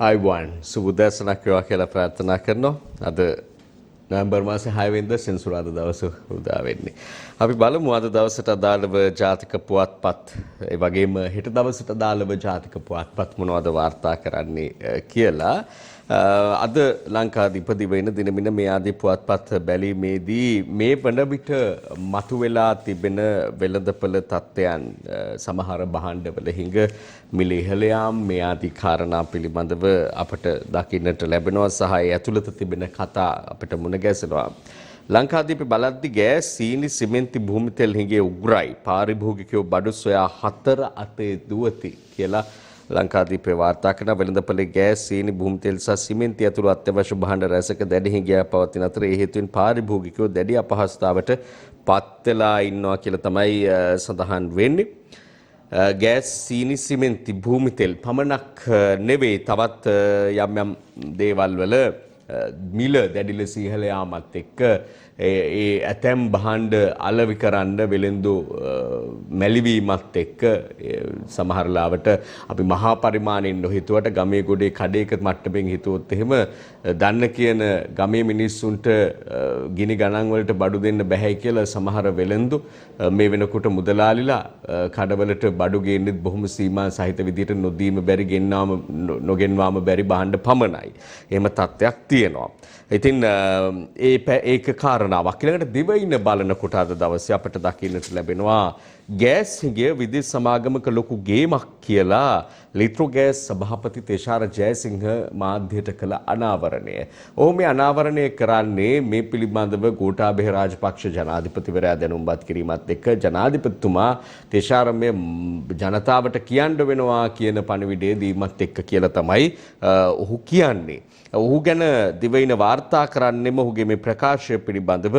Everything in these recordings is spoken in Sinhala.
අයිබෝන් සුබදෑසනක් වේවා කියලා ප්‍රාර්ථනා කරනවා. අද නොවැම්බර් මාසේ 6 වෙනිදා සෙනසුරාදා දවස උදා වෙන්නේ. අපි බලමු අද දවසට අදාළව ජාතික පුවත්පත් ඒ වගේම හෙට දවසට අදාළව ජාතික පුවත්පත් මොනවද වාර්තා කරන්නේ කියලා. අද ලංකාවේ ඉපදිවෙන දිනමින මේ ආදී පුවත්පත් බැලීමේදී මේ වන විට මතුවලා තිබෙන වෙළඳපොළ තත්ත්වයන් සමහර භාණ්ඩවල හිඟ මිල ඉහළ යාම් මේ ආදී කාරණා පිළිබඳව අපට දකින්නට ලැබෙනවා සහ ඒ ඇතුළත තිබෙන කතා අපිට මුණ ගැසෙනවා. ලංකාදීප බලද්දි ගෑස් සීනි සිමෙන්ති භූමි තෙල් හිඟේ උග්‍රයි පාරිභෝගිකයෝ බඩු සොයා 4 අතේ දුවති කියලා ලංකාදීපේ වාර්තා කරන වෙළඳපොලේ ගෑස් සීනි භූමි තෙල් සහ සිමෙන්ති ඇතුළු අත්‍යවශ්‍ය භාණ්ඩ රැසක දැඩි හිඟයක් පවතින අතර ඒ හේතුවෙන් පාරිභෝගිකයෝ දැඩි අපහසුතාවට පත් වෙලා ඉන්නවා කියලා තමයි සඳහන් වෙන්නේ. ගෑස් සීනි සිමෙන්ති භූමි තෙල් පමණක් නෙවෙයි තවත් යම් යම් දේවල් වල මිල දැඩි ලෙස ඉහළ යාමත් එක්ක ඒ ඇතැම් භාණ්ඩ අලෙවි කරන්න වෙළෙන්දු මැලිවීමත් එක්ක සමහර ලාවට අපි මහා පරිමාණයෙන් නොහිතුවට ගමේ ගොඩේ කඩේක මට්ටමින් හිතුවොත් එහෙම දන්න කියන ගමේ මිනිස්සුන්ට ගිනි ගණන් වලට බඩු දෙන්න බැහැ කියලා සමහර වෙළෙන්දු මේ වෙනකොට මුදලාලිලා කඩවලට බඩු ගේන්නෙත් බොහොම සීමා සහිත විදිහට නොදීම බැරි ගෙන්නාම නොගෙන්වාම බැරි භාණ්ඩ පමණයි. එහෙම තත්ත්වයක් තියෙනවා. ඉතින් ඒක කාරණාවක්. ඊළඟට දිවයින බලනකොට අද දවසේ අපිට දකින්නට ලැබෙනවා ගෑස් හිඟය විදේශ සමාගමක ලොකු ගේමක් කියලා ලිට්‍රෝ ගෑස් සභාපති තේශාර ජයසිංහ මාධ්‍යයට කළ අනාවරණය. ඔහු මේ අනාවරණය කරන්නේ මේ පිළිබඳව ගෝඨාභය රාජපක්ෂ ජනාධිපතිවරයා දැනුම්පත් කිරීමත් එක්ක ජනාධිපතිතුමා තේශාර මේ ජනතාවට කියන්න වෙනවා කියන පණිවිඩය දීමත් එක්ක කියලා තමයි ඔහු කියන්නේ. ඔහු ගැන දිවයින වාර්තා කරන්නෙම ඔහුගේ මේ ප්‍රකාශය පිළිබඳව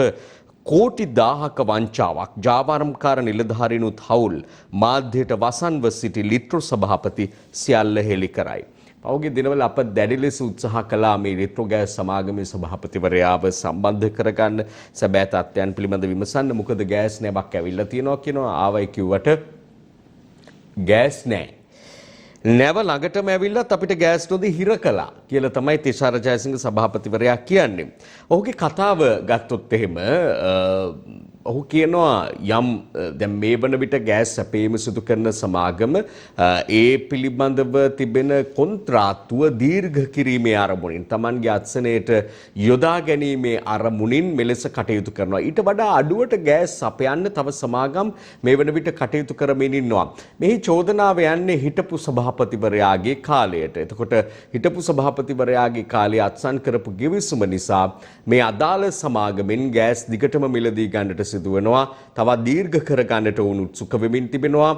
කෝටි 1000ක වංචාවක් ජාවාරම්කාර නිලධාරීනුත් හවුල් මාධ්‍යයට වසන්ව සිටි ලිට්‍රෝ සභාපති සියල්ල හෙළි කරයි. පහුගිය දිනවල අප දැඩි ලෙස උත්සාහ කළා මේ ලිට්‍රෝ ගෑස් සමාගමේ සභාපතිවරයාව සම්බන්ධ කරගන්න සැබෑ තත්ත්වයන් පිළිබඳ විමසන්න. මොකද ගෑස් නැවක් ඇවිල්ලා තියෙනවා කියනවා. ආවයි කිව්වට ගෑස් නැහැ. නැව ළඟටම ඇවිල්ලත් අපිට ගෑස් නොදී හිර කළා කියලා තමයි තේශාර ජයසිංහ සභාපතිවරයා කියන්නේ. ඔහුගේ කතාව ගත්තොත් එහෙම ඔහු කියනවා යම් දැන් මේ වන විට ගෑස් සැපීම සිදු කරන සමාගම ඒ පිළිබඳව තිබෙන කොන්ත්‍රාත්තුව දීර්ඝ කිරීමේ අරමුණින් Tamanගේ අත්සනයට යොදා ගැනීමේ අරමුණින් මෙලෙස කටයුතු කරනවා. ඊට වඩා අඩුවට ගෑස් සපයන්න තව සමාගම් මේ වන විට කටයුතු කරමින් ඉන්නවා. මෙහි චෝදනාව යන්නේ හිටපු සභාපතිවරයාගේ කාලයට. එතකොට හිටපු සභාපතිවරයාගේ කාලයේ අත්සන් කරපු ගිවිසුම නිසා මේ අදාළ සමාගමෙන් ගෑස් දිගටම මිලදී ගන්නට සිදු වෙනවා. තවත් දීර්ඝ කර ගන්නට වුණු උත්සුක වෙමින් තිබෙනවා.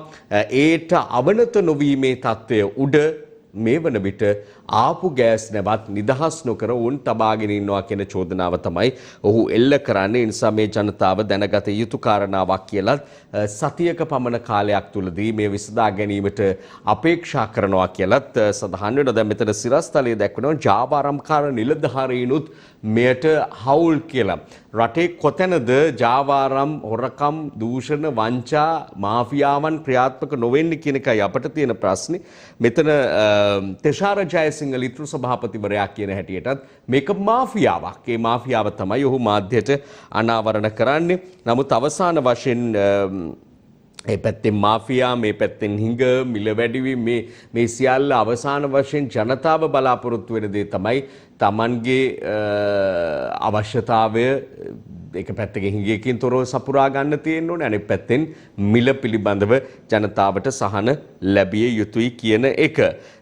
ඒට අවනත නොවීමේ තත්ත්වය උඩ මේ වන විට ආපු ගෑස් නැවත් නිදහස් නොකර උන් තබාගෙන ඉන්නවා කියන චෝදනාව තමයි ඔහු එල්ල කරන්නේ. ඒ නිසා මේ ජනතාව දැනගත යුතු කාරණාවක් කියලා සතියක පමණ කාලයක් තුලදී මේ විසඳා ගැනීමට අපේක්ෂා කරනවා කියලත් සඳහන් වෙනවා. දැන් මෙතන සිරස්තලයේ දැක්වෙනවා ජාවාරම්කාර නිලධාරීනුත් මෙයට හවුල් කියලා. රටේ කොතැනද ජාවාරම් හොරකම් දූෂණ වංචා මාෆියාවන් ක්‍රියාත්මක නොවෙන්නේ කියන එකයි අපට තියෙන ප්‍රශ්නේ. මෙතන තේශාර ජයසිංහ ලිට්‍රෝ සභාපතිවරයා කියන හැටියටත් මේක මාෆියාවක්. ඒ මාෆියාව තමයි ඔහු මාධ්‍යයට අනාවරණ කරන්නේ. නමුත් අවසාන වශයෙන් ඒ පැත්තෙන් මාෆියා මේ පැත්තෙන් හිඟ මිල වැඩිවීම මේ සියල්ල අවසාන වශයෙන් ජනතාව බලාපොරොත්තු වෙන දේ තමයි Tamanගේ අවශ්‍යතාවය එක පැත්තකින් හිඟයකින් තොරව සපුරා ගන්න තියෙන්න ඕනේ. අනෙක් පැත්තෙන් මිල පිළිබඳව ජනතාවට සහන ලැබිය යුතුයි කියන එක.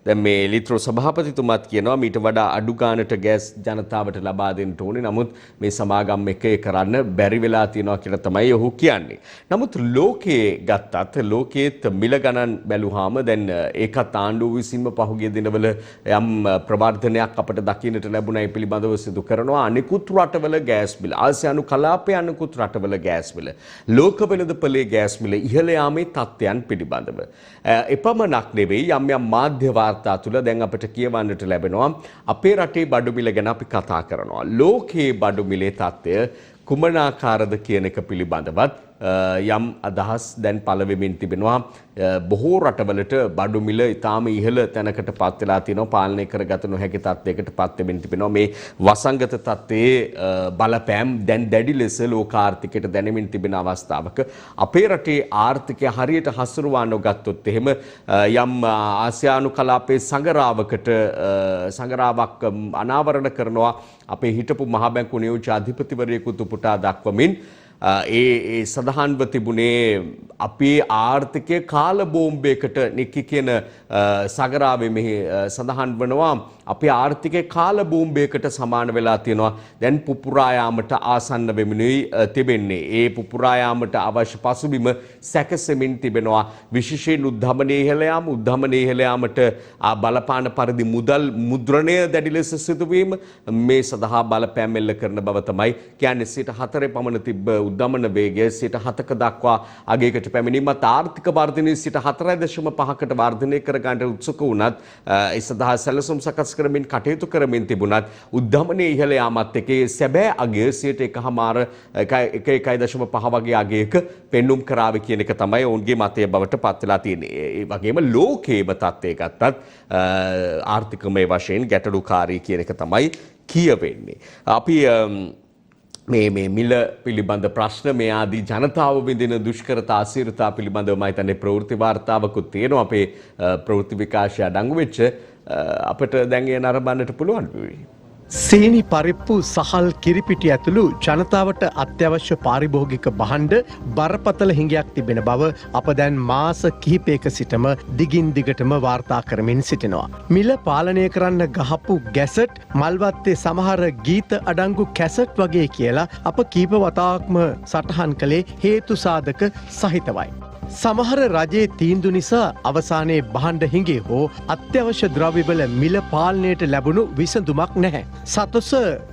දැන් මේ ලිට්‍රෝ සභාපතිතුමාත් කියනවා මීට වඩා අඩු ගානට ගෑස් ජනතාවට ලබා දෙන්න ඕනේ. නමුත් මේ සමාගම් එක කරන්න බැරි වෙලා තියෙනවා කියලා තමයි ඔහු කියන්නේ. නමුත් ලෝකයේ ගත්තත් ලෝකයේත් මිල ගණන් බැලුවාම දැන් ඒකත් ආණ්ඩුව විසින්ම පහුගිය දිනවල යම් ප්‍රවර්ධනයක් අපට දකින්නට ලැබුණා. ඒ පිළිබඳව සිදු කරනවා. අනිකුත් රටවල ගෑස් බිල ආසියානු කලාපයේ අනිකුත් රටවල ගෑස් බිල ලෝක වෙළඳපොලේ ගෑස් බිල ඉහළ යාමේ තත්ත්වයන් පිළිබඳව එපමණක් නෙවෙයි යම් යම් මාධ්‍ය වාර්තා තුළ දැන් අපිට කියවන්නට ලැබෙනවා අපේ රටේ බඩු මිල ගැන අපි කතා කරනවා. ලෝකයේ බඩු මිලේ තත්ත්වය කුමන ආකාරද කියන එක පිළිබඳවත් යම් අදහස් දැන් පළ වෙමින් තිබෙනවා. බොහෝ රටවලට බඩු මිල ඉතාම ඉහළ තැනකට පත් වෙලා තියෙනවා. පාලනය කරගත නොහැකි තත්යකට පත් වෙමින් තිබෙනවා. මේ වසංගත තත්ත්වයේ බලපෑම් දැන් දැඩි ලෙස ලෝක ආර්ථිකයට දැනෙමින් තිබෙන අවස්ථාවක අපේ රටේ ආර්ථිකය හරියට හසුරුවා නොගත්තොත් එහෙම යම් ආසියානු කලාපයේ සංගරාවක් අනාවරණ කරනවා අපේ හිටපු මහ බැංකු නියෝජ්‍ය අධිපතිවරයෙකු උපුටා දක්වමින් ඒ සඳහන්ව තිබුණේ අපේ ආර්ථිකය කාල බෝම්බයකට නිකි කියන සගරාවේ මෙහි සඳහන් වනවා අපේ ආර්ථිකය කාල බෝම්බයකට සමාන වෙලා තියෙනවා. දැන් පුපුරා යාමට ආසන්න වෙමිනුයි තිබෙන්නේ. ඒ පුපුරා යාමට අවශ්‍ය පසුබිම සැකසෙමින් තිබෙනවා. විශේෂයෙන් උද්ධමනයේ ඉහළ යාමට බලපාන පරිදි මුදල් මුද්‍රණය දැඩි ලෙස සිදුවීම මේ සඳහා බලපෑම් එල්ල කරන බව තමයි කියන්නේ. 4% පමණ තිබ්බ උද්දමන වේගය 7% දක්වා අගයකට පැමිණීමත් ආර්ථික වර්ධනය 4.5කට වර්ධනය කර ගන්නට උත්සුක වුණත් ඒ සඳහා සැලසුම් සකස් කරමින් කටයුතු කරමින් තිබුණත් උද්දමනයේ ඉහළ යාමත් එක්ක සැබෑ අගය 1.5 වගේ අගයක පෙන්눔 කරාවේ කියන එක තමයි ඔවුන්ගේ මතය බවට පත් වෙලා තියෙන්නේ. ඒ වගේම ලෝකයේම තත්ත්වය ගත්තත් ආර්ථිකමය වශයෙන් ගැටලුකාරී කියන එක තමයි කියවෙන්නේ. අපි මේ මිල පිළිබඳ ප්‍රශ්න මේ ආදී ජනතාව විඳින දුෂ්කරතා අසීරුතා පිළිබඳව මම හිතන්නේ ප්‍රවෘත්ති වාර්තාවකුත් තියෙනවා අපේ ප්‍රවෘත්ති විකාශය අඩංගු වෙච්ච අපිට දැන් ඒ නරඹන්නට පුළුවන් වෙයි. සීනි පරිප්පු සහල් කිරිපිටි ඇතුළු ජනතාවට අත්‍යවශ්‍ය පාරිභෝගික භාණ්ඩ බරපතල හිඟයක් තිබෙන බව අප දැන් මාස කිහිපයක සිටම දිගින් දිගටම වාර්තා කරමින් සිටිනවා. මිල පාලනය කරන්න ගහපු ගැසට් මල්වත්තේ සමහර ගීත අඩංගු කැසට් වගේ කියලා අප කීප වතාවක්ම සටහන් කළේ හේතු සාධක සහිතවයි. සමහර රජයේ තීන්දු නිසා අවසානයේ භාණ්ඩ හිඟේ හෝ අත්‍යවශ්‍ය ද්‍රව්‍යවල මිල පාලනයට ලැබුණු විසඳුමක් නැහැ. සතොස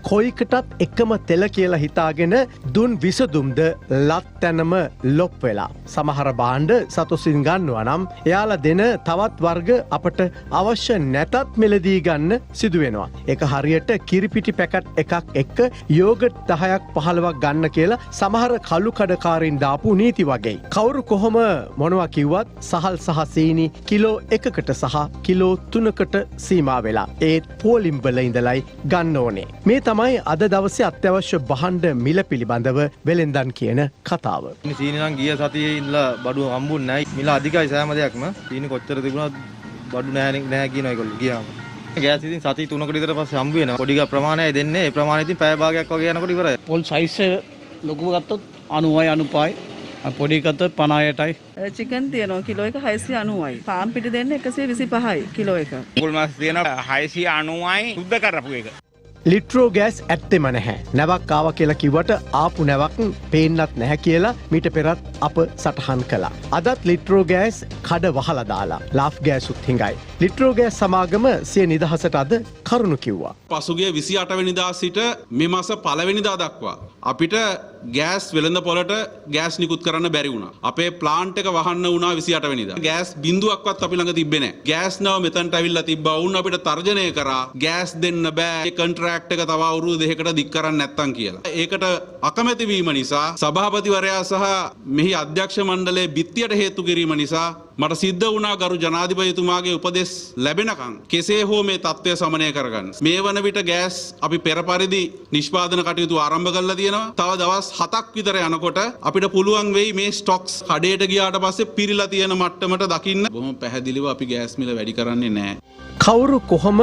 කොයිකටත් එකම තෙල කියලා හිතාගෙන දුන් විසඳුම්ද ලත් තැනම ලොප් වෙලා. සමහර භාණ්ඩ සතොසින් ගන්නවා නම් එයාලා දෙන තවත් වර්ග අපට අවශ්‍ය නැතත් මිලදී ගන්න සිදු වෙනවා. ඒක හරියට කිරිපිටි පැකට් එකක් එක්ක යෝගට් 10ක් 15ක් ගන්න කියලා සමහර කළු කඩකාරින් දාපු නීති වගේ. කවුරු කොහොම මොනවා කිව්වත් සහල් සහ සීනි කිලෝ 1කට සහ කිලෝ 3කට සීමා වෙලා ඒත් පෝලිම් වල ඉඳලයි ගන්න ඕනේ. මේ තමයි අද දවසේ අත්‍යවශ්‍ය භාණ්ඩ මිල පිළිබඳව වෙලෙන්දන් කියන කතාව. සීනි නම් ගිය සතියේ ඉඳලා බඩු හම්බුන්නේ නැහැ. මිල අධිකයි සෑම දෙයක්ම. සීනි කොච්චර තිබුණත් බඩු නැහැ කියනවා ඒගොල්ලෝ ගියාම. ගෑස් ඉතින් සති 3කට විතර පස්සේ හම්බ වෙනවා. පොඩි ප්‍රමාණයයි දෙන්නේ. ඒ ප්‍රමාණය ඉතින් පැය භාගයක් වගේ යනකොට ඉවරයි. පොල් සයිස් එක ලොකුව ගත්තොත් 90යි 95යි පොඩි ගත්තොත් 50ටයි. චිකන් තියෙනවා කිලෝ එක 690යි. පාම් පිටි දෙන්න 125යි කිලෝ එක. පොල් මාස් තියෙනවා 690යි සුද්ධ කරපු එක. ලිට්‍රෝ ගෑස් ඇත්තෙම නැහැ. නැවක් ආවා කියලා කිව්වට ආපු නැවක් පේන්නත් නැහැ කියලා මීට පෙරත් අප සටහන් කළා. අදත් ලිට්‍රෝ ගෑස් කඩ වහලා දාලා. ලාෆ් ගෑසුත් හිඟයි. ලිට්‍රෝ ගෑස් සමාගම සිය නිදහසට අද කරුණු කිව්වා. පසුගිය 28 වෙනිදා සිට මේ මාස 1 වෙනිදා දක්වා අපිට ගෑස් වෙළඳ පොළට ගෑස් නිකුත් කරන්න බැරි වුණා. අපේ ප්ලාන්ට් එක වහන්න වුණා 28 වෙනිදා. ගෑස් බිඳුවක්වත් අපි ළඟ තිබ්බේ නැහැ. ගෑස් නව මෙතනට ඇවිල්ලා තිබ්බා. වුණ අපිට තර්ජනය කරා ගෑස් දෙන්න බෑ. ඒ කොන්ට්‍රැක්ට් එක තව අවුරුදු දෙකකට දික් කරන්න නැත්තම් කියලා. ඒකට අකමැති වීම නිසා සභාපතිවරයා සහ මෙහි අධ්‍යක්ෂ මණ්ඩලයේ බිත්තියට හේතු කිරීම නිසා මට සිද්ධ වුණා ගරු ජනාධිපතිතුමාගේ උපදෙස් ලැබෙනකන් කෙසේ හෝ මේ තත්ත්වය සමනය කරගන්න. මේ වන විට ගෑස් අපි පෙර පරිදි නිෂ්පාදන කටයුතු ආරම්භ කරලා තියෙනවා. තව දවස් 7ක් විතර යනකොට අපිට පුළුවන් වෙයි මේ ස්ටොක්ස් කඩේට ගියාට පස්සේ පිරීලා තියෙන මට්ටමට දකින්න. බොහොම පැහැදිලිව අපි ගෑස් මිල වැඩි කරන්නේ නැහැ. කවුරු කොහොම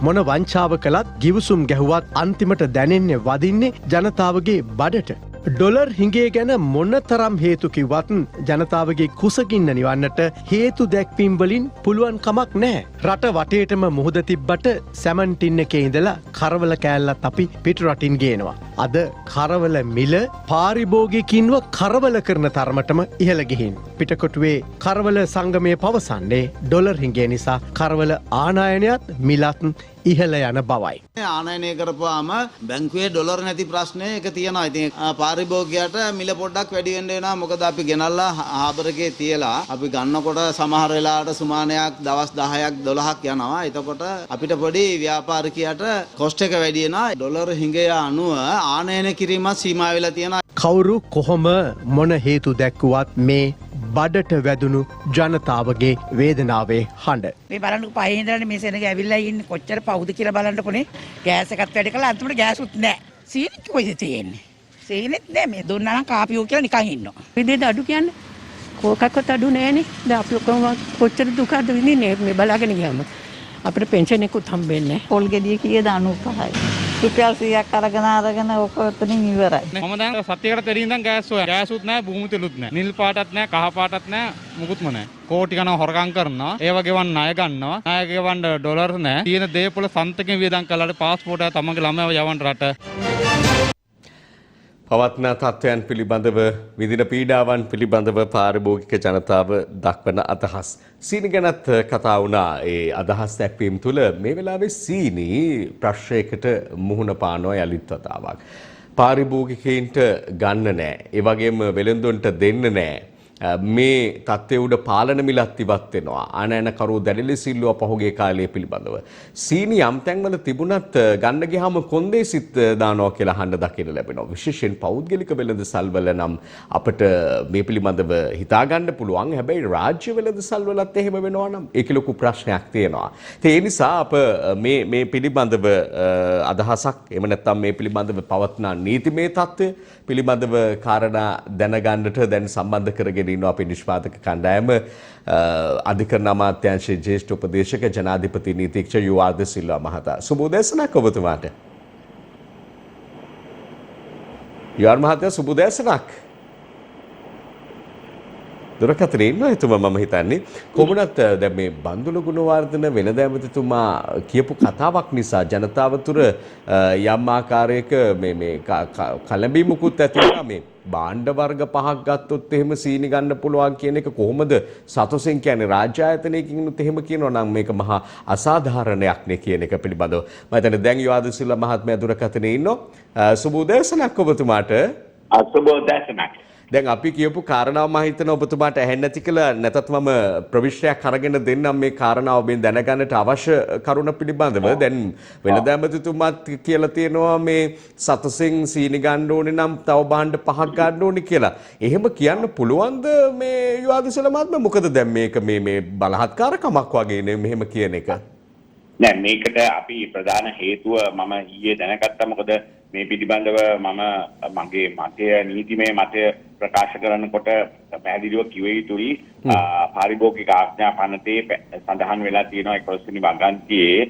මොන වංචාව කළත් ගිවිසුම් ගැහුවත් අන්තිමට දැනෙන්නේ වදින්නේ ජනතාවගේ බඩට. ඩොලර් හිඟේ ගැන මොන තරම් හේතු කිව්වත් ජනතාවගේ කුසගින්න නිවන්නට හේතු දැක්වීම් වලින් පුළුවන් කමක් නැහැ. රට වටේටම මුහුද තිබ්බට සැමන්ටින් එකේ ඉඳලා කරවල කෑල්ලත් අපි පිටු රටින් ගේනවා. අද කරවල මිල පාරිභෝගිකින්ව කරවල කරන තරමටම ඉහළ ගිහින්. පිටකොටුවේ කරවල සංගමය පවසන්නේ ඩොලර් හිඟය නිසා කරවල ආනායනයත් මිලත් ඉහළ යන බවයි. ආනයනය කරපුවාම බැංකුවේ ඩොලර් නැති ප්‍රශ්නය එක තියෙනවා. ඉතින් පාරිභෝගිකයට මිල පොඩ්ඩක් වැඩි වෙන්න වෙනවා. මොකද අපි ගෙනල්ලා හාබර් එකේ තියලා අපි ගන්නකොට සමහර වෙලාවට සුමානයක් දවස් 10ක් 12ක් යනවා. එතකොට අපිට පොඩි ව්‍යාපාරිකයට කොස්ට් එක වැඩි වෙනවා. ඩොලර් හිඟය අනුව ආනයනය කිරීමත් සීමා වෙලා තියෙනවා. කවුරු කොහොම මොන හේතු දැක්කුවත් මේ බඩට වැදුණු ජනතාවගේ වේදනාවේ හඬ. මේ බලන්න පහේ ඉඳලා මේ සෙනග ඇවිල්ලා ඉන්නේ කොච්චර පවුද කියලා බලන්නකොනේ. ගෑස් එකත් වැඩි කළා අන්තිමට ගෑසුත් නැහැ. සීනිත් කොයිද තියෙන්නේ? සීනිත් නැහැ මේ දුන්නා නම් කාපියෝ කියලා නිකන් ඉන්නවා. විදේට අඩු කියන්නේ කෝකක්වත් අඩු නැහැනේ. දැන් අපි ඔක්කොම කොච්චර දුකද විඳින්නේ මේ බලාගෙන ගියාම. අපිට පෙන්ෂන් එකකුත් හම්බෙන්නේ නැහැ. පොල් ගෙඩිය කීයද 95යි. රුපියල් 100ක් අරගෙන ඔක ඔතනින් ඉවරයි. මම දැන් සතියකට තෙරින් ඉඳන් ගෑස් හොයන. ගෑසුත් නැහැ, භූමි තෙලුත් නැහැ. නිල් පාටත් නැහැ, කහ පාටත් නැහැ, මුකුත්ම නැහැ. කෝටි ගණන් හොරකම් කරනවා. ඒව ගෙවන්න ණය ගන්නවා. ණය ගෙවන්න ඩොලර් නැහැ. තියෙන දේපොළ සන්තකෙන් වියදම් කළාට පාස්පෝර්ට් එක තමන්ගේ ළමයව යවන්න රට. පවත්නා තත්ත්වයන් පිළිබඳව විදින පීඩාවන් පිළිබඳව පාරිභෝගික ජනතාව දක්වන අදහස්. සීනි ගැනත් කතා වුණා. ඒ අදහස් දැක්වීම තුළ මේ වෙලාවේ සීනි ප්‍රශ්නයකට මුහුණ පානවා යලිත් වතාවක්. පාරිභෝගිකයින්ට ගන්න නෑ. ඒ වගේම වෙළෙන්දුන්ට දෙන්න නෑ. මේ තත්ත්වය උඩ පාලන මිලත් ඉවත් වෙනවා. ආනයනකරු දැඩිලි සිල්ලුව පහුගිය කාලයේ පිළිබඳව. සීනි යම් තැන්වල තිබුණත් ගන්න ගියාම කොන්දේසිත් දානවා කියලා අහන්න දකින්න ලැබෙනවා. විශේෂයෙන් පෞද්ගලික වෙළඳසල්වල නම් අපිට මේ පිළිබඳව හිතා ගන්න පුළුවන්. හැබැයි රාජ්‍ය වෙළඳසල්වලත් එහෙම වෙනවා නම් ඒක ලොකු ප්‍රශ්නයක් තියෙනවා. ඒ නිසා අප මේ පිළිබඳව අදහසක් එහෙම නැත්නම් මේ පිළිබඳව පවත්නා නීතිමය තත්ත්වය පිළිබඳව කාරණා දැනගන්නට දැන් සම්බන්ධ කරගෙන ඉන්නවා අපේ නිෂ්පාදක කණ්ඩායම. අධිකරණ අමාත්‍යාංශයේ ජ්‍යෙෂ්ඨ උපදේශක ජනාධිපති නීතිඥ යුආර් ද සිල්වා මහතා. සුබ උදෑසනක් ඔබතුමාට. යුආර් මහතා සුබ උදෑසනක්. දුරකථනයේ ඉන්නවා එතුමා මම හිතන්නේ. කොමුණත් දැන් මේ බන්දුල ගුණවර්ධන වෙනද ඇමතිතුමා කියපු කතාවක් නිසා ජනතාව තුර යම් ආකාරයක මේ කලබිමුකුත් ඇති වුණා. මේ භාණ්ඩ වර්ග පහක් ගත්තොත් එහෙම සීනි ගන්න පුළුවන් කියන එක කොහොමද සතොසෙන් කියන්නේ රාජ්‍ය ආයතනයකින් උත් එහෙම කියනවා නම් මේක මහා අසාධාරණයක් නේ කියන එක පිළිබඳව මම හිතන්නේ දැන් යුආර් සිල්වා මහත්මයා දුරකථනයේ ඉන්නවා. සුබ උදෑසනක් ඔබතුමාට. සුබ උදෑසනක්. දැන් අපි කියපු කාරණාව මම හිතන ඔබතුමාට ඇහෙන්නේ නැති කියලා නැතත් මම ප්‍රවිශ්‍රයක් අරගෙන දෙන්නම් මේ කාරණාව ඔබෙන් දැනගන්නට අවශ්‍ය කරුණ පිළිබඳව. දැන් වෙනද ඇමතිතුමාත් කියලා තියෙනවා මේ සතසෙන් සීනි ගන්න ඕනේ නම් තව භාණ්ඩ පහක් ගන්න ඕනේ කියලා. එහෙම කියන්න පුළුවන්ද මේ යුආර් සිල්වා මහත්මයා? මොකද දැන් මේක මේ බලහත්කාරකමක් වගේ නේ මෙහෙම කියන එක. නෑ මේකට අපි ප්‍රධාන හේතුව මම ඊයේ දැනගත්තා. මොකද මේ පිළිබඳව මම මගේ මතය නීතිමය මතය ප්‍රකාශ කරනකොට පැහැදිලිව කිව යුතුයි. පාරිභෝගික ආඥා පනතේ සඳහන් වෙලා තියෙනවා 11 වෙනි වගන්තියේ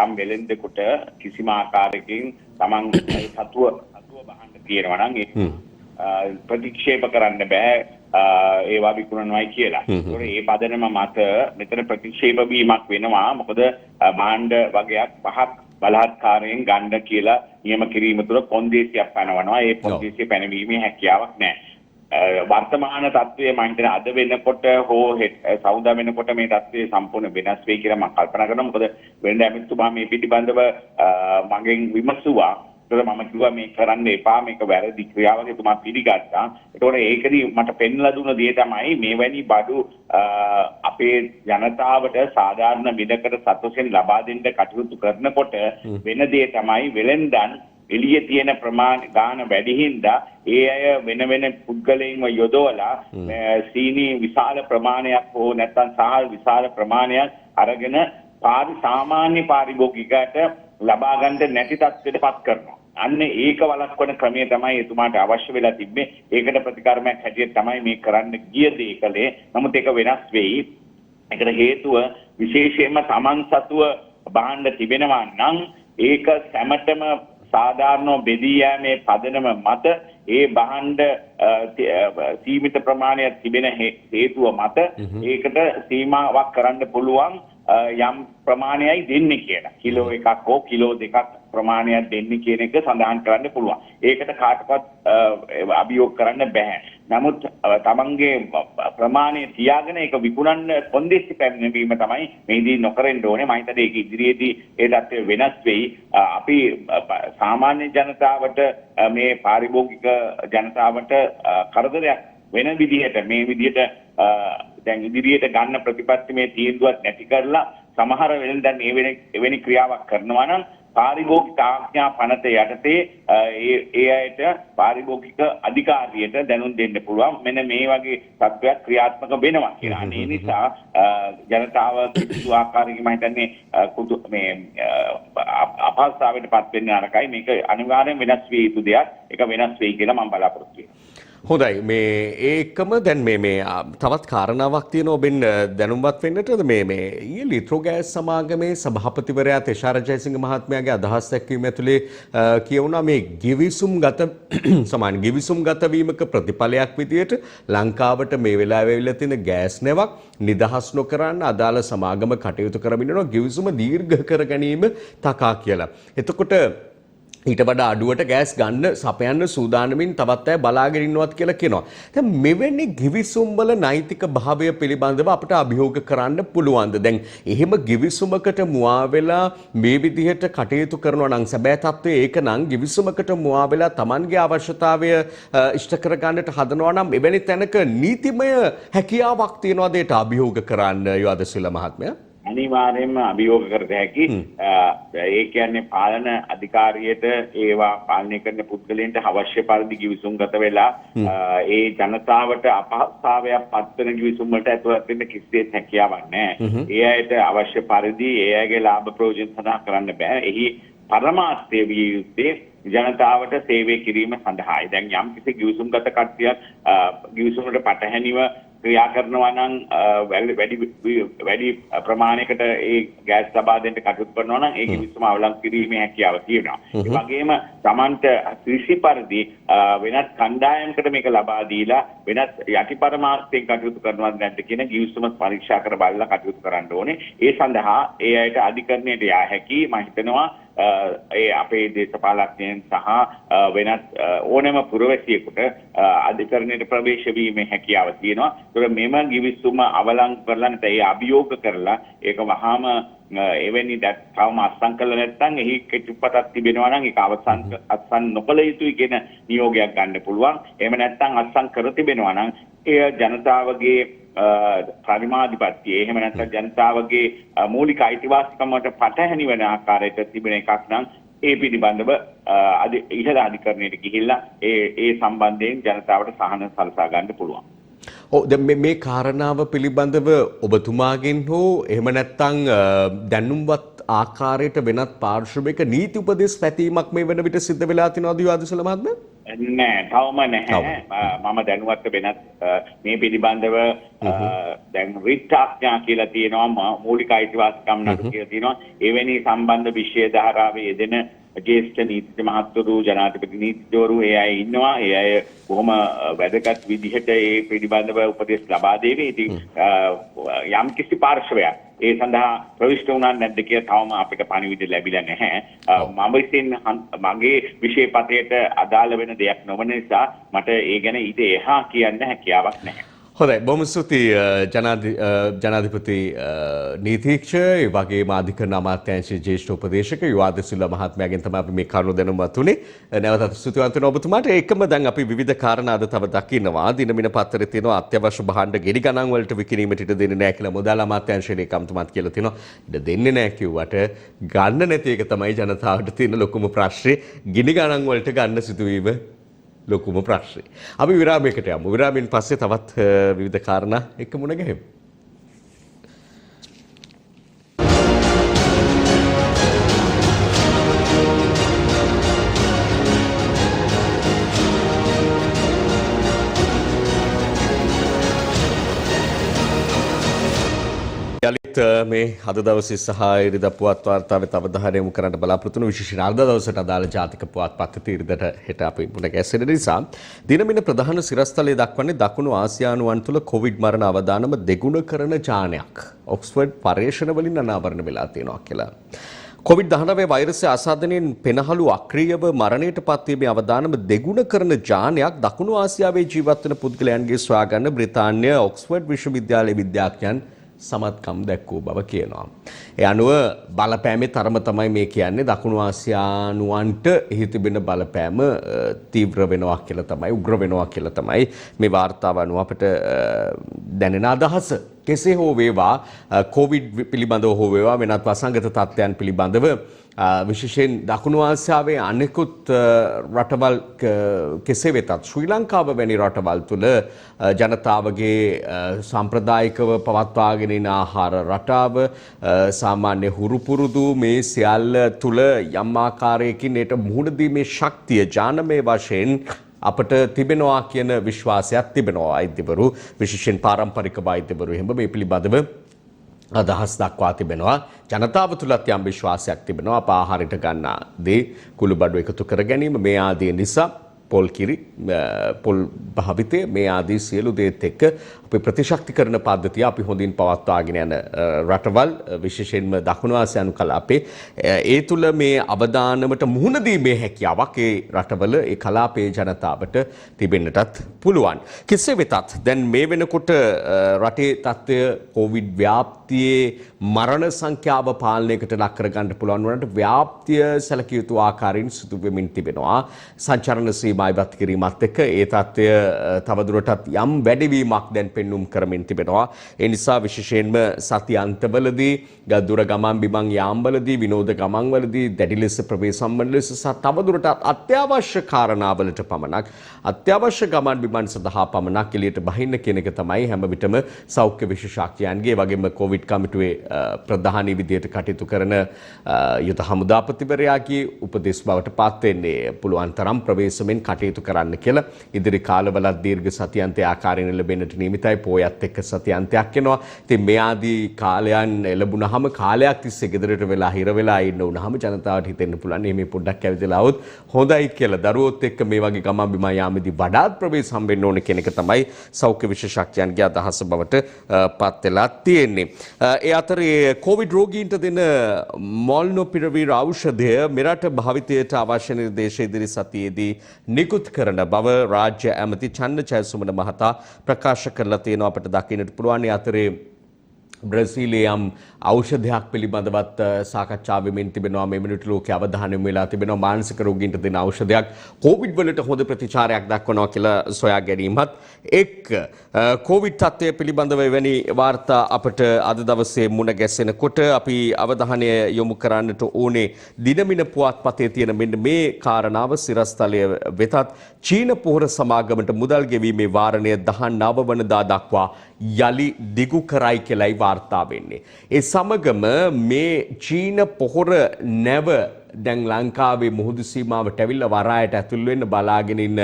යම් වෙළෙන්දෙකුට කිසිම ආකාරයකින් තමන් සතුව බහන්න තියෙනවා නම් ඒ ප්‍රතික්ෂේප කරන්න බෑ ඒවා විකුණනවායි කියලා. ඒකෝර ඒ පදනම මත මෙතන ප්‍රතික්ෂේප වීමක් වෙනවා. මොකද භාණ්ඩ වගේක් පහක් බලහත්කාරයෙන් ගන්න කියලා නියම කිරීම තුළ කොන්දේසියක් පනවනවා. ඒ කොන්දේසිය පැනවීමේ හැකියාවක් නැහැ. වර්තමාන තත්ත්වයේ මම හිතන අද වෙනකොට හෝ සෞදා වෙනකොට මේ තත්ත්වය සම්පූර්ණ වෙනස් වෙයි කියලා මම කල්පනා කරනවා. මොකද වෙනද ඇමතිතුමා මේ පිටිබඳව මගෙන් විමසුවා. ඒකට මම කිව්වා මේ කරන්න එපා, මේක වැරදි ක්‍රියාවක්. එතුමා පිළිගත්තා. ඒතකොට ඒකදී මට පෙන්ලා දුන්න දේ තමයි මේවැනි බඩු අපේ ජනතාවට සාධාරණ විදකට සතුටෙන් ලබා දෙන්න කටයුතු කරනකොට වෙන දේ තමයි වෙලෙන්දන් එළියේ තියෙන ප්‍රමාණ ගාන වැඩි හින්දා ඒ අය වෙන වෙන පුද්ගලයන්ව යොදවලා සීනි විශාල ප්‍රමාණයක් හෝ නැත්නම් සහල් විශාල ප්‍රමාණයක් අරගෙන සාමාන්‍ය පාරිභෝගිකයට ලබා ගන්න නැති තත්ත්වයට පත් කරනවා. අන්න ඒක වළක්වන ක්‍රමය තමයි එතුමාට අවශ්‍ය වෙලා තිබ්බේ. ඒකට ප්‍රතිකර්මයක් හැටියට තමයි මේ කරන්න ගිය දේ කළේ. නමුත් ඒක වෙනස් වෙයි. ඒකට හේතුව විශේෂයෙන්ම Taman සතුව භාණ්ඩ තිබෙනවා නම් ඒක සැමටම සාධාරණව බෙදී යෑමේ පදනම මත ඒ භාණ්ඩ සීමිත ප්‍රමාණයක් තිබෙන හේතුව මත ඒකට සීමාවක් කරන්න පුළුවන් යම් ප්‍රමාණයයි දෙන්නේ කියලා. කිලෝ එකක් හෝ කිලෝ දෙකක් ප්‍රමාණයක් දෙන්නේ කියන එක සඳහන් කරන්න පුළුවන්. ඒකට කාටවත් අභියෝග කරන්න බෑ. නමුත් තමන්ගේ ප්‍රමාණය තියාගෙන ඒක විකුණන්න කොන්දේසි පැමිණීම තමයි මේදී නොකරන්න ඕනේ. මම හිතන්නේ ඒක ඉදිරියේදී ඒ தත්ත්වය වෙනස් වෙයි. අපි සාමාන්‍ය ජනතාවට මේ පාරිභෝගික ජනතාවට කරදරයක් වෙන විදිහට මේ විදිහට දැන් ඉදිරියට ගන්න ප්‍රතිපත්තිමේ තීන්දුවක් නැති කරලා සමහර වෙලෙන්දන් එවැනි ක්‍රියාවක් කරනවා නම් පාරිභෝගික ආඥා පනත යටතේ ඒ අයට පාරිභෝගික අධිකාරියට දැනුම් දෙන්න පුළුවන් මෙන්න මේ වගේ තත්ත්වයක් ක්‍රියාත්මක වෙනවා කියලා. ඒ නිසා ජනතාව කිසිදු ආකාරයකින් මම හිතන්නේ මේ අපහසුතාවයට පත් වෙන්න නරකයි. මේක අනිවාර්යෙන් වෙනස් විය යුතු දෙයක්. ඒක වෙනස් වෙයි කියලා මම බලාපොරොත්තු වෙනවා. හොඳයි මේ ඒකම දැන් මේ තවත් කාරණාවක් තියෙනවා ඔබෙන් දැනුම්වත් වෙන්නටද මේ ඊයේ ලිත්‍රෝ ගෑස් සමාගමේ සභාපතිවරයා තෙෂාර ජයසිංහ මහත්මයාගේ අදහස් දැක්වීම ඇතුලේ කියවුණා මේ ගිවිසුම්ගත වීමක ප්‍රතිඵලයක් විදියට ලංකාවට මේ වෙලාවේ ඇවිල්ලා තියෙන ගෑස් නැවක් නිදහස් නොකරන්න අදාළ සමාගම කටයුතු කරමින් යනවා ගිවිසුම දීර්ඝ කර ගැනීම තකා කියලා. එතකොට ඊට වඩා අඩුවට ගෑස් ගන්න සපයන්න සූදානමින් තවත් අය බලාගෙන ඉන්නවත් කියලා කියනවා. දැන් මෙවැනි ගිවිසුම් වල නෛතික භාවය පිළිබඳව අපිට අභියෝග කරන්න පුළුවන්ද? දැන් එහෙම ගිවිසුමකට මුවා වෙලා මේ විදිහට කටයුතු කරනවා නම් සැබෑ තත්ත්වය ඒක නම් ගිවිසුමකට මුවා වෙලා Tamanගේ අවශ්‍යතාවය ඉෂ්ට කර ගන්නට හදනවා නම් එවැනි තැනක නීතිමය හැකියාවක් තියනවාද ඒට අභියෝග කරන්න යෝධසිල මහත්මයා? අනිවාර්යයෙන්ම අභියෝග කරත හැකි. ඒ කියන්නේ පාලන අධිකාරියට ඒවා පාලනය කරන පුද්ගලයන්ට අවශ්‍ය පරිදි ගිවිසුම්ගත වෙලා ඒ ජනතාවට අපහසුතාවයක් පත්වන ගිවිසුම් වලට ඇතුළත් වෙන්න කිසිසේත් හැකියාවක් නැහැ. ඒ අයට අවශ්‍ය පරිදි ඒ අයගේ ලාභ ප්‍රයෝජන සඳහා කරන්න බෑ. එහි පරමාර්ථය විය යුත්තේ ජනතාවට සේවය කිරීම සඳහායි. දැන් යම් කිසි ගිවිසුම්ගත කට්ටියක් ගිවිසුමකට පටහැනිව ක්‍රියා කරනවා නම් වැඩි ප්‍රමාණයකට ඒ ගෑස් ලබා දෙන්න කටයුතු කරනවා නම් ඒ කිවිසුම අවලංගු කිරීමේ හැකියාව තියෙනවා. ඒ වගේම Tamanට ත්‍රිසි පරිදි වෙනත් කණ්ඩායමකට මේක ලබා දීලා වෙනත් යටි පරමාර්ථයෙන් කටයුතු කරනවද නැද්ද කියන ගිවිසුම පරීක්ෂා කර බලලා කටයුතු කරන්න ඕනේ. ඒ සඳහා ඒ අයට අධිකරණයට යා හැකි මම හිතනවා ඒ අපේ දේශපාලඥයන් සහ වෙනත් ඕනෑම පුරවැසියෙකුට අධිකරණයට ප්‍රවේශ වීමේ හැකියාව තියෙනවා. ඒතර මෙම ගිවිසුම අවලංගු කරලා නැත්නම් ඒ අභියෝග කරලා ඒක වහාම එවැනි තවම අත්සන් කළා නැත්නම් එහි කෙටුපතක් තිබෙනවා නම් ඒක අත්සන් නොකළ යුතුයි කියන නියෝගයක් ගන්න පුළුවන්. එහෙම නැත්නම් අත්සන් කර තිබෙනවා නම් එය ජනතාවගේ පරිමාධිපත්‍යය එහෙම නැත්නම් ජනතාවගේ මූලික අයිතිවාසිකමකට පටහැනි වෙන ආකාරයට තිබෙන එකක් නම් ඒ පිළිබඳව ඉහළ අධිකරණයට ගිහිල්ලා ඒ සම්බන්ධයෙන් ජනතාවට සහන සලසා ගන්න පුළුවන්. දැන් මේ කාරණාව පිළිබඳව ඔබතුමාගෙන් හෝ එහෙම නැත්නම් දැනුම්වත් ආකාරයට වෙනත් පාර්ශ්වයක නීති උපදෙස් පැතීමක් මේ වෙන විට සිද්ධ වෙලා තිනවද යෝධසිල මහත්මයා? නෑ තවම නැහැ. මම දැනුවත් වෙනත් මේ පිළිබඳව දැන් රිට් ආඥා කියලා තියෙනවා මූලික අයිතිවාසිකම් නඩු කියලා තියෙනවා. එවැනි සම්බන්ධ විෂය ධාරාවේ යෙදෙන ජේෂ්ඨ නීති මහත්වරු ජනාධිපති නීතිඥවරු ඒ අය ඉන්නවා. ඒ අය කොහොම වැදගත් විදිහට ඒ පිළිබඳව උපදෙස් ලබා දෙවි. ඉතින් යම් කිසි පාර්ශවයක් ඒ සඳහා ප්‍රවිෂ්ඨ වුණා නැද්ද කියලා තවම අපිට පණිවිඩ ලැබිලා නැහැ. මම විසින් මගේ විෂය පතයට අදාළ වෙන දෙයක් නොවන නිසා මට ඒ ගැන ඊට එහා කියන්න හැකියාවක් නැහැ. හොඳයි බොහොම ස්තුතියි ජනාධිපති නීතිඥ ඒ වගේම අධිකරණ අමාත්‍යාංශයේ ජ්‍යෙෂ්ඨ උපදේශක යුවාදසිල්ල මහත්මයාගෙන් තමයි අපි මේ කරුණු දැනුම්වත් උනේ. නැවතත් ස්තුතිවන්ත වෙනවා ඔබතුමාට. ඒකම දැන් අපි විවිධ කාරණා අද තව දකින්නවා. දිනමින පත්තරේ තියෙනවා අත්‍යවශ්‍ය භාණ්ඩ ගෙඩි ගණන් වලට විකිණීමට ඉඩ දෙන්නේ නැහැ කියලා මුදල් අමාත්‍යාංශයේ ලේකම්තුමාත් කියලා තියෙනවා. ඉඩ දෙන්නේ නැහැ කිව්වට ගන්න නැති එක තමයි ජනතාවට තියෙන ලොකුම ප්‍රශ්නේ. ගිනි ගණන් වලට ගන්න සිදුවීම ලොකුම ප්‍රශ්නේ. අපි විරාමයකට යමු. විරාමයෙන් පස්සේ තවත් විවිධ කාරණා එක්ක මුණ ගැහෙමු. යලිත් මේ අද දවසේ සහ ඉරිදා පුවත් වාර්තාවේ අවධානය යොමු කරන්න බලාපොරොත්තු වන විශේෂයෙන් අද දවසට අදාළ ජාතික පුවත්පත් ඉරිදට හෙට අපි මුණ ගැසෙන නිසා දිනමින ප්‍රධාන සිරස්තලයේ දක්වන්නේ දකුණු ආසියානුවන් තුළ කොවිඩ් මරණ අවදානම දෙගුණ කරන ජානයක් ඔක්ස්ෆර්ඩ් පර්යේෂණ වලින් අනාවරණ වෙලා තියෙනවා කියලා. කොවිඩ්-19 වෛරසය ආසාදනයෙන් පෙනහළු අක්‍රීයව මරණයට පත්වීමේ අවදානම දෙගුණ කරන ජානයක් දකුණු ආසියාවේ ජීවත් වන පුද්ගලයන්ගේ සොයා ගන්න බ්‍රිතාන්‍ය ඔක්ස්ෆර්ඩ් විශ්වවිද්‍යාලයේ විද්‍යාඥයන් සමත්කම් දැක්වූ බව කියනවා. ඒ අනුව බලපෑමේ තරම තමයි මේ කියන්නේ දකුණු ආසියානුවන්ට එහි තිබෙන බලපෑම තීව්‍ර වෙනවා කියලා තමයි උග්‍ර වෙනවා කියලා තමයි මේ වාර්තාව අනුව අපිට දැනෙන අදහස. කෙසේ හෝ වේවා කොවිඩ් පිළිබඳව හෝ වේවා වෙනත් වසංගත තත්ත්වයන් පිළිබඳව විශේෂයෙන් දකුණු ආසියාවේ අනෙකුත් රටවල් කෙසේ වෙතත් ශ්‍රී ලංකාව වැනි රටවල් තුළ ජනතාවගේ සම්ප්‍රදායිකව පවත්වාගෙන යන ආහාර රටාව සාමාන්‍ය හුරු පුරුදු මේ සියල්ල තුළ යම් ආකාරයකින් ඒට මුහුණ දීමේ ශක්තිය ජානමය වශයෙන් අපට තිබෙනවා කියන විශ්වාසයක් තිබෙනවා. වෛද්‍යවරු විශේෂයෙන් පාරම්පරික වෛද්‍යවරු එහෙම මේ පිළිබඳව අදහස් දක්වා තිබෙනවා. ජනතාව තුළත් යම් විශ්වාසයක් තිබෙනවා. අප ආහාරයට ගන්නා දේ කුළු බඩු එකතු කර ගැනීම මේ ආදී නිසා පොල් කිරි පොල් භාවිතය මේ ආදී සියලු දේත් එක්ක අපි ප්‍රතිශක්තිකරණ පද්ධතිය අපි හොඳින් පවත්වාගෙන යන රටවල් විශේෂයෙන්ම දකුණු ආසියානු කලාපේ ඒ තුළ මේ අවදානමට මුහුණ දීමේ හැකියාවක් ඒ රටවල ඒ කලාපයේ ජනතාවට තිබෙන්නටත් පුළුවන්. කෙසේ වෙතත් දැන් මේ වෙනකොට රටේ තත්ත්වය කොවිඩ් ව්‍යාප්තියේ මරණ සංඛ්‍යාව පාලනයකට ලක් කරගන්න පුළුවන් වුණාට ව්‍යාප්තිය සැලකිය යුතු ආකාරයෙන් සිදු වෙමින් තිබෙනවා. සංචරණ සීමා ඉවත් කිරීමත් එක්ක ඒ තත්ත්වය තවදුරටත් යම් වැඩිවීමක් දැන් පෙන්눔 කරමින් තිබෙනවා. ඒ නිසා විශේෂයෙන්ම සති අන්තවලදී දුර ගමන් බිමන් යාම්වලදී විනෝද ගමන්වලදී දැඩි ලෙස ප්‍රවේශම් ලෙස සහ තවදුරටත් අත්‍යවශ්‍ය කාරණාවලට පමණක් අත්‍යවශ්‍ය ගමන් බිමන් සඳහා පමණක් එළියට බහින්න කියන එක තමයි හැම විටම සෞඛ්‍ය විශේෂඥයන්ගේ වගේම කොවිඩ් කමිටුවේ ප්‍රධානී විදියට කටයුතු කරන යුද හමුදාපතිවරයාගේ උපදෙස් බවට පත් වෙන්නේ. පුළුවන් තරම් ප්‍රවේශමෙන් කටයුතු කරන්න කියලා ඉදිරි කාලවලත් දීර්ඝ සතියන්තය ආකාරයෙන් ලැබෙන්නට නියමිතයි. පෝයත් එක්ක සතියන්තයක් එනවා. ඉතින් මේ ආදී කාලයන් ලැබුණාම කාලයක් තිස්සේ ගෙදරට වෙලා හිර වෙලා ඉන්න උනහම ජනතාවට හිතෙන්න පුළුවන් මේ පොඩ්ඩක් ඇවිදලා આવොත් හොඳයි කියලා. දරුවොත් එක්ක මේ වගේ ගමන් බිමන් යාමේදී වඩාත් ප්‍රවේශ හම්බෙන්න ඕන කියන එක තමයි සෞඛ්‍ය විශේෂඥයන්ගේ අදහස බවට පත් වෙලා තියෙන්නේ. ඒ අතරේ කොවිඩ් රෝගීන්ට දෙන මොල්නොපිරවීර් ඖෂධය මෙරට භාවිතයට අවශ්‍ය නිර්දේශ ඉදිරි සතියේදී නිකුත් කරන බව රාජ්‍ය ඇමති චන්න ජයසුමන මහතා ප්‍රකාශ කරලා තියෙනවා. අපිට දකින්නට පුළුවන්. අතරේ බ්‍රසීලයේ යම් ඖෂධයක් පිළිබඳවත් සාකච්ඡා වෙමින් තිබෙනවා. මේ මිනිත්තු ලෝකයේ අවධානය යොමු වෙලා තිබෙනවා. මානසික රෝගීන්ට දෙන ඖෂධයක් කොවිඩ් වලට හොඳ ප්‍රතිචාරයක් දක්වනවා කියලා සොයා ගැනීමත් එක්ක කොවිඩ් තත්ත්වය පිළිබඳව එවැනි වාර්තා අපට අද දවසේ මුණ ගැසෙනකොට අපි අවධානය යොමු කරන්නට ඕනේ දිනමින පුවත්පතේ තියෙන මෙන්න මේ කාරණාව. සිරස්තලය වෙතත් චීන පොහොර සමාගමට මුදල් ගෙවීමේ වාරණය 19 වනදා දක්වා යලි දිගු කරයි කියලායි වාර්තා වෙන්නේ. ඒ සමගම මේ චීන පොහොර නැව දැන් ලංකාවේ මුහුදු සීමාවට ඇවිල්ලා වරායට ඇතුල් වෙන්න බලාගෙන ඉන්න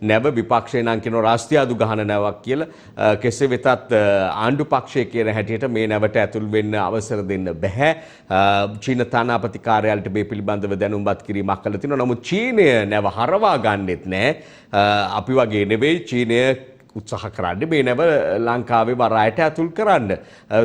නැව විපක්ෂය නම් කියන රාස්තියාදු ගහන නැවක් කියලා. කෙසේ වෙතත් ආණ්ඩු පක්ෂය කියන හැටියට මේ නැවට ඇතුල් වෙන්න අවසර දෙන්න බෑ. චීන තානාපති කාර්යාලයට මේ පිළිබඳව දැනුම්පත් කිරීමක් කළා තියෙනවා. නමුත් චීනය නැව හරවා ගන්නෙත් නෑ. අපි වගේ නෙවෙයි චීනය උත්සාහ කරන්නේ මේ නැව ලංකාවේ වරායට ඇතුල් කරන්න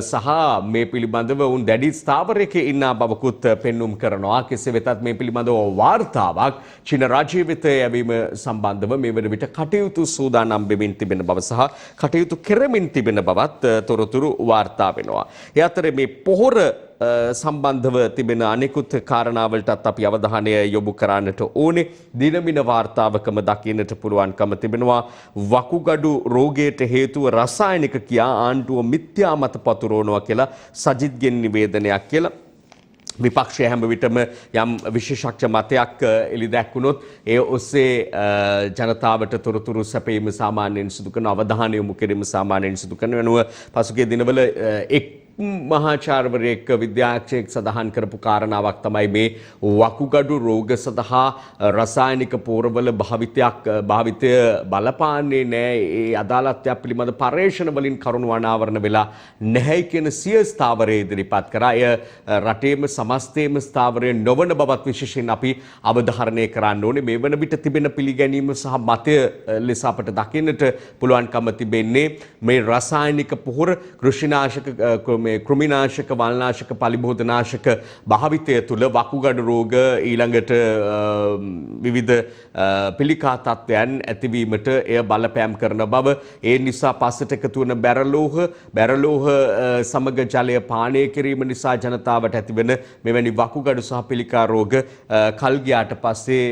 සහ මේ පිළිබඳව උන් දැඩි ස්ථාවරයක ඉන්න බවකුත් පෙන්눔 කරනවා. කෙසේ වෙතත් මේ පිළිබඳව වාර්තාවක් චීන රාජ්‍ය වෙත යැවීම සම්බන්ධව මේ වන විට කටයුතු සූදානම් වෙමින් තිබෙන බව සහ කටයුතු කෙරෙමින් තිබෙන බවත් තොරතුරු වාර්තා වෙනවා. ඒ අතරේ මේ පොහොර සම්බන්ධව තිබෙන අනෙකුත් කාරණාවලටත් අපි අවධානය යොමු කරන්නට ඕනේ. දිනමින වාර්තාවකම දකින්නට පුළුවන්කම තිබෙනවා. වකුගඩු රෝගයට හේතුව රසායනික කියා ආණ්ඩුව මිත්‍යා මත පතුරවනවා කියලා සජිත්ගෙන් නිවේදනයක් කියලා. විපක්ෂය හැම විටම යම් විශේෂඥ මතයක් එළි දැක්වුණොත් ඒ ඔස්සේ ජනතාවට තොරතුරු සැපයීම සාමාන්‍යයෙන් සිදු කරන අවධානය යොමු කිරීම සාමාන්‍යයෙන් සිදු කරන වෙනුව පසුගිය දිනවල එක් මහාචාර්යවරයෙක් විද්‍යාඥයෙක් සඳහන් කරපු කාරණාවක් තමයි මේ වකුගඩු රෝග සඳහා රසායනික පෝරවල භාවිතය බලපාන්නේ නැහැ. ඒ අදාළත්වය පිළිබඳ පර්යේෂණ වලින් කරුණු අනාවරණ වෙලා නැහැ කියන සිය ස්ථාවරය ඉදිරිපත් කරා. එය රටේම සමස්තයේම ස්ථාවරය නොවන බවත් විශේෂයෙන් අපි අවධාරණය කරන්න ඕනේ. මේ වන විට තිබෙන පිළිගැනීම සහ මතය ලෙස අපට දකින්නට පුළුවන්කම තිබෙන්නේ මේ රසායනික පොහොර කෘෂිනාශක මේ කෘමිනාශක වල්නාශක පලිබෝධනාශක භාවිතය තුළ වකුගඩු රෝග ඊළඟට විවිධ පිළිකා තත්ත්වයන් ඇතිවීමට එය බලපෑම් කරන බව ඒ නිසා පස්සට එකතු වන බැරලෝහ සමග ජලය පානය කිරීම නිසා ජනතාවට ඇතිවන මෙවැනි වකුගඩු සහ පිළිකා රෝග කල් ගියාට පස්සේ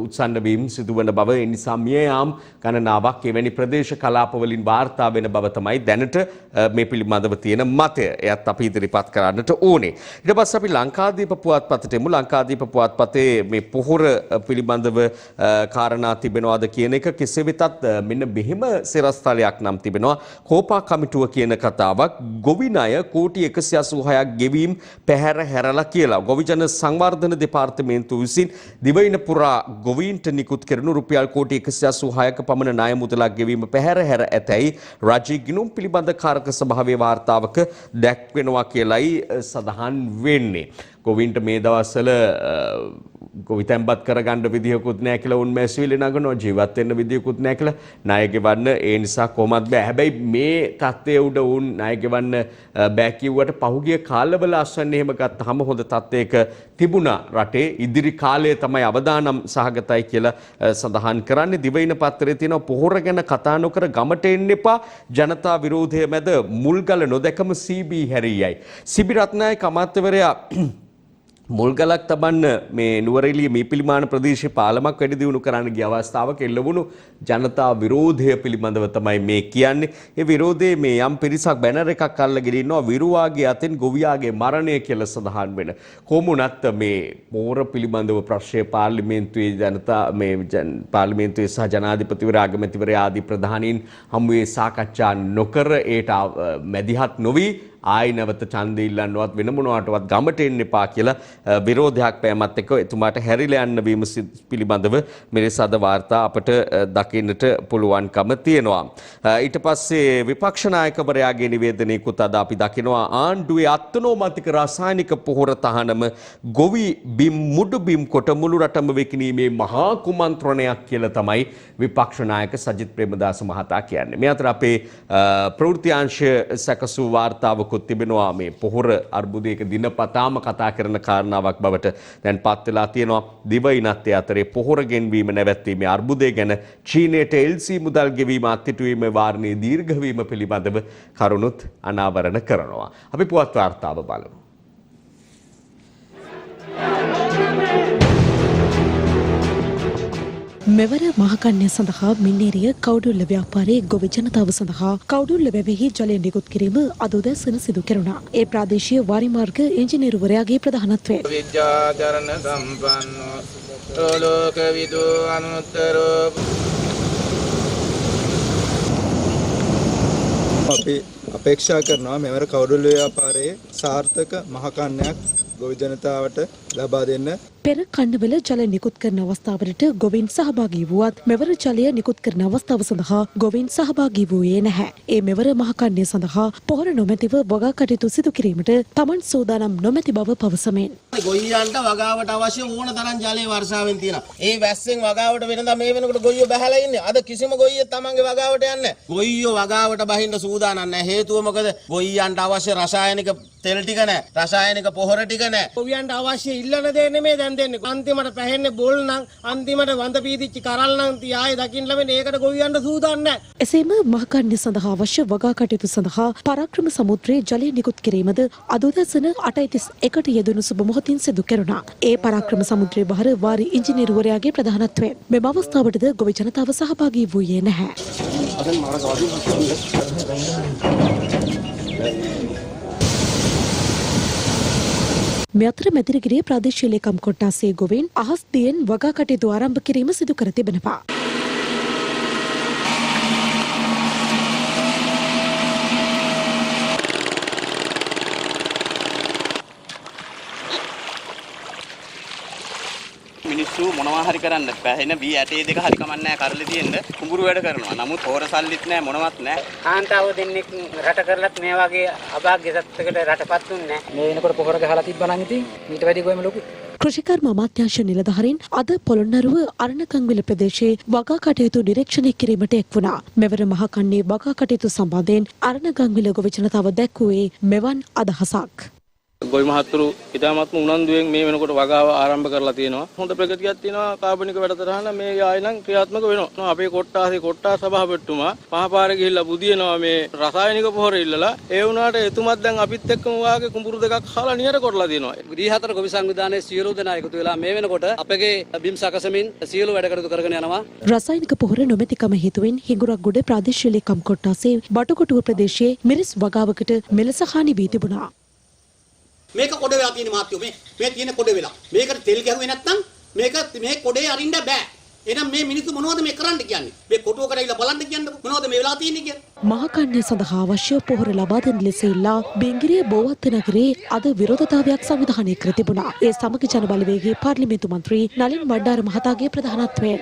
උත්සන්න වීම සිදුවන බව ඒ නිසා මිය යාම් ගණනාවක් එවැනි ප්‍රදේශ කලාපවලින් වාර්තා වෙන බව තමයි දැනට මේ පිළිබඳව තියෙන මතය. එයත් අපි ඉදිරිපත් කරන්නට ඕනේ. ඊට පස්සේ අපි ලංකාදීප පුවත්පතට එමු. ලංකාදීප පුවත්පතේ මේ පොහොර පිළිබඳව කාරණා තිබෙනවාද කියන එක කෙසේ වෙතත් මෙන්න මෙහෙම සිරස්තලයක් නම් තිබෙනවා. කෝපා කමිටුව කියන කතාවක් ගොවි ණය කෝටි 186ක් ගෙවීම් පැහැර හැරලා කියලා. ගොවිජන සංවර්ධන දෙපාර්තමේන්තුව විසින් දිවයින පුරා ගොවීන්ට නිකුත් කරන රුපියල් කෝටි 186ක පමණ ණය මුදලක් ගෙවීම පැහැර හැර ඇතැයි රජයේ ගිණුම් පිළිබඳ කාරක සභාවේ වාර්තාවක දැක්වෙනවා කියලයි සඳහන් වෙන්නේ. ගොවීන්ට මේ දවස්වල ගොවි තැන්පත් කරගන්න විදියකුත් නැහැ කියලා උන් මැසිවිලි නගනවා. ජීවත් වෙන්න විදියකුත් නැහැ කියලා ණය ගෙවන්න ඒ නිසා කොහොමත් බෑ. හැබැයි මේ තත්ත්වයේ උඩ උන් ණය ගෙවන්න බෑ කිව්වට පහුගිය කාලවල අස්වැන්න එහෙම ගත්තාම හොඳ තත්ත්වයක තිබුණා රටේ. ඉදිරි කාලය තමයි අවදානම් සහගතයි කියලා සඳහන් කරන්නේ. දිවයින පත්‍රයේ තියෙන පොහොර ගැන කතා නොකර ගමට එන්න එපා. ජනතා විරෝධය මැද මුල්ගල නොදැකම සීබී හැරියයි. සිබි රත්නායක අමාත්‍යවරයා මුල්ගලක් තබන්න මේ නුවරඑළිය මීපිලිමාන ප්‍රදේශයේ පාලමක් වැඩි දියුණු කරන්න ගිය අවස්ථාවක එල්ලවුණු ජනතා විරෝධය පිළිබඳව තමයි මේ කියන්නේ. ඒ විරෝධයේ මේ යම් පිරිසක් බැනර් එකක් අල්ලගෙන ඉන්නවා විරුවාගේ අතෙන් ගොවියාගේ මරණය කියලා සඳහන් වෙන. කොමුණත් මේ පෝර පිළිබඳව ප්‍රශ්නය පාර්ලිමේන්තුවේ ජනතා මේ පාර්ලිමේන්තුවේ සහ ජනාධිපතිවරයා අගමැතිවරයා ආදී ප්‍රධානීන් හමුවේ සාකච්ඡා නොකර ඒට මැදිහත් නොවි ආයි නැවත ඡන්දය ඉල්ලන්නවත් වෙන මොනවාටවත් ගමට එන්න එපා කියලා විරෝධයක් පෑමත් එක්ක එතුමාට හැරිලා යන්න වීම පිළිබඳව මෙලෙස අද වාර්තා අපට දකින්නට පුළුවන්කම තියෙනවා. ඊට පස්සේ විපක්ෂ නායකවරයාගේ නිවේදනයකුත් අද අපි දකිනවා. ආණ්ඩුවේ අත්නෝමතික රසායනික පොහොර තහනම ගොවි බිම් මුඩු බිම් කොට මුළු රටම විකිණීමේ මහා කුමන්ත්‍රණයක් කියලා තමයි විපක්ෂ නායක සජිත් ප්‍රේමදාස මහතා කියන්නේ. මේ අතර අපේ ප්‍රවෘත්ති අංශය සැකසූ වාර්තාවක තිබෙනවා මේ පොහොර අර්බුදයක දිනපතාම කතා කරන කාරණාවක් බවට දැන් පත් වෙලා තියෙනවා. දිවයිනත් අතරේ පොහොර ගෙන්වීම නැවැත්වීමේ අර්බුදය ගැන චීනයට LC මුදල් ගෙවීම අත්හිටුවීම වාරණයේ දීර්ඝවීම පිළිබඳව කරුණුත් අනාවරණ කරනවා. අපි පුවත් වාර්තාව බලමු. මෙවර මහකන්‍ය සඳහා මින්නේරිය කවුඩුල්ල ව්‍යාපාරයේ ගොවි ජනතාව සඳහා කවුඩුල්ල වැවෙහි ජලය නිකුත් කිරීම අද උදෑසන සිදු කෙරුණා. ඒ ප්‍රාදේශීය වාරිමාර්ග ඉංජිනේරුවරයාගේ ප්‍රධානත්වයෙන් විද්‍යාචරණ සම්පන්නෝ ලෝක විදු අනුත්තරෝ අපි අපේක්ෂා කරනවා මෙවර කවුඩුල්ල ව්‍යාපාරයේ සාර්ථක මහකන්‍යක් ගොවි ජනතාවට ලබා දෙන්න. පෙර කන්නවල ජල නිකුත් කරන අවස්ථාවලට ගොවින් සහභාගී වුවත් මෙවර ජලය නිකුත් කරන අවස්ථාව සඳහා ගොවින් සහභාගී වූයේ නැහැ. ඒ මෙවර මහකන්‍ය සඳහා පොහොර නොමැතිව වගා කටයුතු සිදු කිරීමට තමන් සූදානම් නොමැති බව පවසමින් ගොයියන්ට වගාවට අවශ්‍ය ඕන තරම් ජලය වර්ෂාවෙන් තියෙනවා. ඒ වැස්සෙන් වගාවට වෙනදා මේ වෙනකොට ගොයියෝ බහැලා ඉන්නේ. අද කිසිම ගොයියෙක් තමන්ගේ වගාවට යන්නේ නැහැ. ගොයියෝ වගාවට බහින්න සූදානම් නැහැ. හේතුව මොකද? ගොයියන්ට අවශ්‍ය රසායනික තෙල් ටික නැහැ. රසායනික පොහොර ටික නැහැ. ගොවියන්ට අවශ්‍ය ඉල්ලන දේ නෙමෙයි දැන් දෙන්නේ. අන්තිමට පැහෙන්නේ බොල් නම් අන්තිමට වඳ පීදිච්ච කරල් නම් තියායේ දකින්න ලැබෙන්නේ. ඒකට ගොවියන්ට සූදානම් නැහැ. එසේම මහකන්‍ය සඳහා අවශ්‍ය වගා කටයුතු සඳහා පරාක්‍රම සමුද්‍රයේ ජලය නිකුත් කිරීමද අද උදෑසන 8:31ට යෙදුණු සුබ මොහොතින් සිදු කෙරුණා. ඒ පරාක්‍රම සමුද්‍රයේ බහර වාරි ඉංජිනේරුවරයාගේ ප්‍රධානත්වයෙන් මෙම අවස්ථාවටද ගොවි ජනතාව සහභාගී වූයේ නැහැ. මේ අතර මැදිරිගිරිය ප්‍රාදේශීය ලේකම් කොට්ටාසේ ගොවීන් අහස් දියෙන් වගා කටයුතු ආරම්භ කිරීම සිදු කර තිබෙනවා. මිනිස්සු මොන මොනවා හරි කරන්න බැහැෙන වී ඇටේ දෙක හරි කමන්නේ නැහැ කරලි තියෙන්න කුඹුරු වැඩ කරනවා. නමුත් හොර සල්ලිත් නැහැ මොනවත් නැහැ. කාන්තාව දෙන්නෙක් රට කරලත් මේ වගේ අභාග්‍ය තත්ත්වයකට රටපත් උන්නේ නැහැ. මේ වෙනකොට පොහොර ගහලා තිබ්බා නම් ඉතින් ඊට වැඩි ගොයම ලොකු. කෘෂිකර්ම අමාත්‍යාංශ නිලධාරීන් අද පොළොන්නරුව අරණකංවිල ප්‍රදේශයේ වගා කටයුතු නිරීක්ෂණය කිරීමට එක් වුණා. මෙවර මහකන්නේ වගා කටයුතු සම්බන්ධයෙන් අරණකංවිල ගොවි ජනතාව දැක්වුවේ මෙවන් අදහසක්. ගොවි මහත්තුරු ඉතාමත්ම උනන්දුවෙන් මේ වෙනකොට වගාව ආරම්භ කරලා තියෙනවා. හොඳ ප්‍රගතියක් තියෙනවා. කාබනික වැඩසටහන මේ ආයෙනම් ක්‍රියාත්මක වෙනවා. අපේ කොට්ටාස සභාපතිතුමා පහපාරේ ගිහිල්ලා බුදිනවා මේ රසායනික පොහොර ඉල්ලලා. ඒ වුණාට එතුමත් දැන් අපිත් එක්කම වාගේ කුඹුරු දෙකක් හාලා නියර කරලා තියෙනවා. ග්‍රීහතර ගොවි සංවිධානයේ සියලු දෙනා එකතු වෙලා මේ වෙනකොට අපගේ බිම් සකසමින් සියලු වැඩ කටයුතු කරගෙන යනවා. රසායනික පොහොර නොමැතිකම හේතුවෙන් හිඟුරක්ගොඩ ප්‍රාදේශීය ලේකම් කොට්ටාසේ බටකොටුව ප්‍රදේශයේ මිරිස් වගාවකට මෙලෙස හානි වී තිබුණා. මේක කොට වෙලා තියෙන මාත්‍යෝ මේ තියෙන කොට වෙලා මේකට තෙල් ගැහුවේ නැත්නම් මේ කොඩේ අරින්න බෑ. එහෙනම් මේ මිනිස්සු මොනවද මේ කරන්න කියන්නේ? මේ කොටුවකට ඇවිල්ලා බලන්න කියන්නේ මොනවද මේ වෙලා තියෙන්නේ කියලා. මහකන්නේ සඳහා අවශ්‍ය පොහොර ලබා දෙන ලෙස ඉල්ලා බෙන්ගිරිය බෝවත්ත නගරයේ අද විරෝධතාවයක් සංවිධානය කර තිබුණා. ඒ සමග ජන බලවේගයේ පාර්ලිමේන්තු මන්ත්‍රී නලින් වඩ්ඩාර මහතාගේ ප්‍රධානත්වයෙන්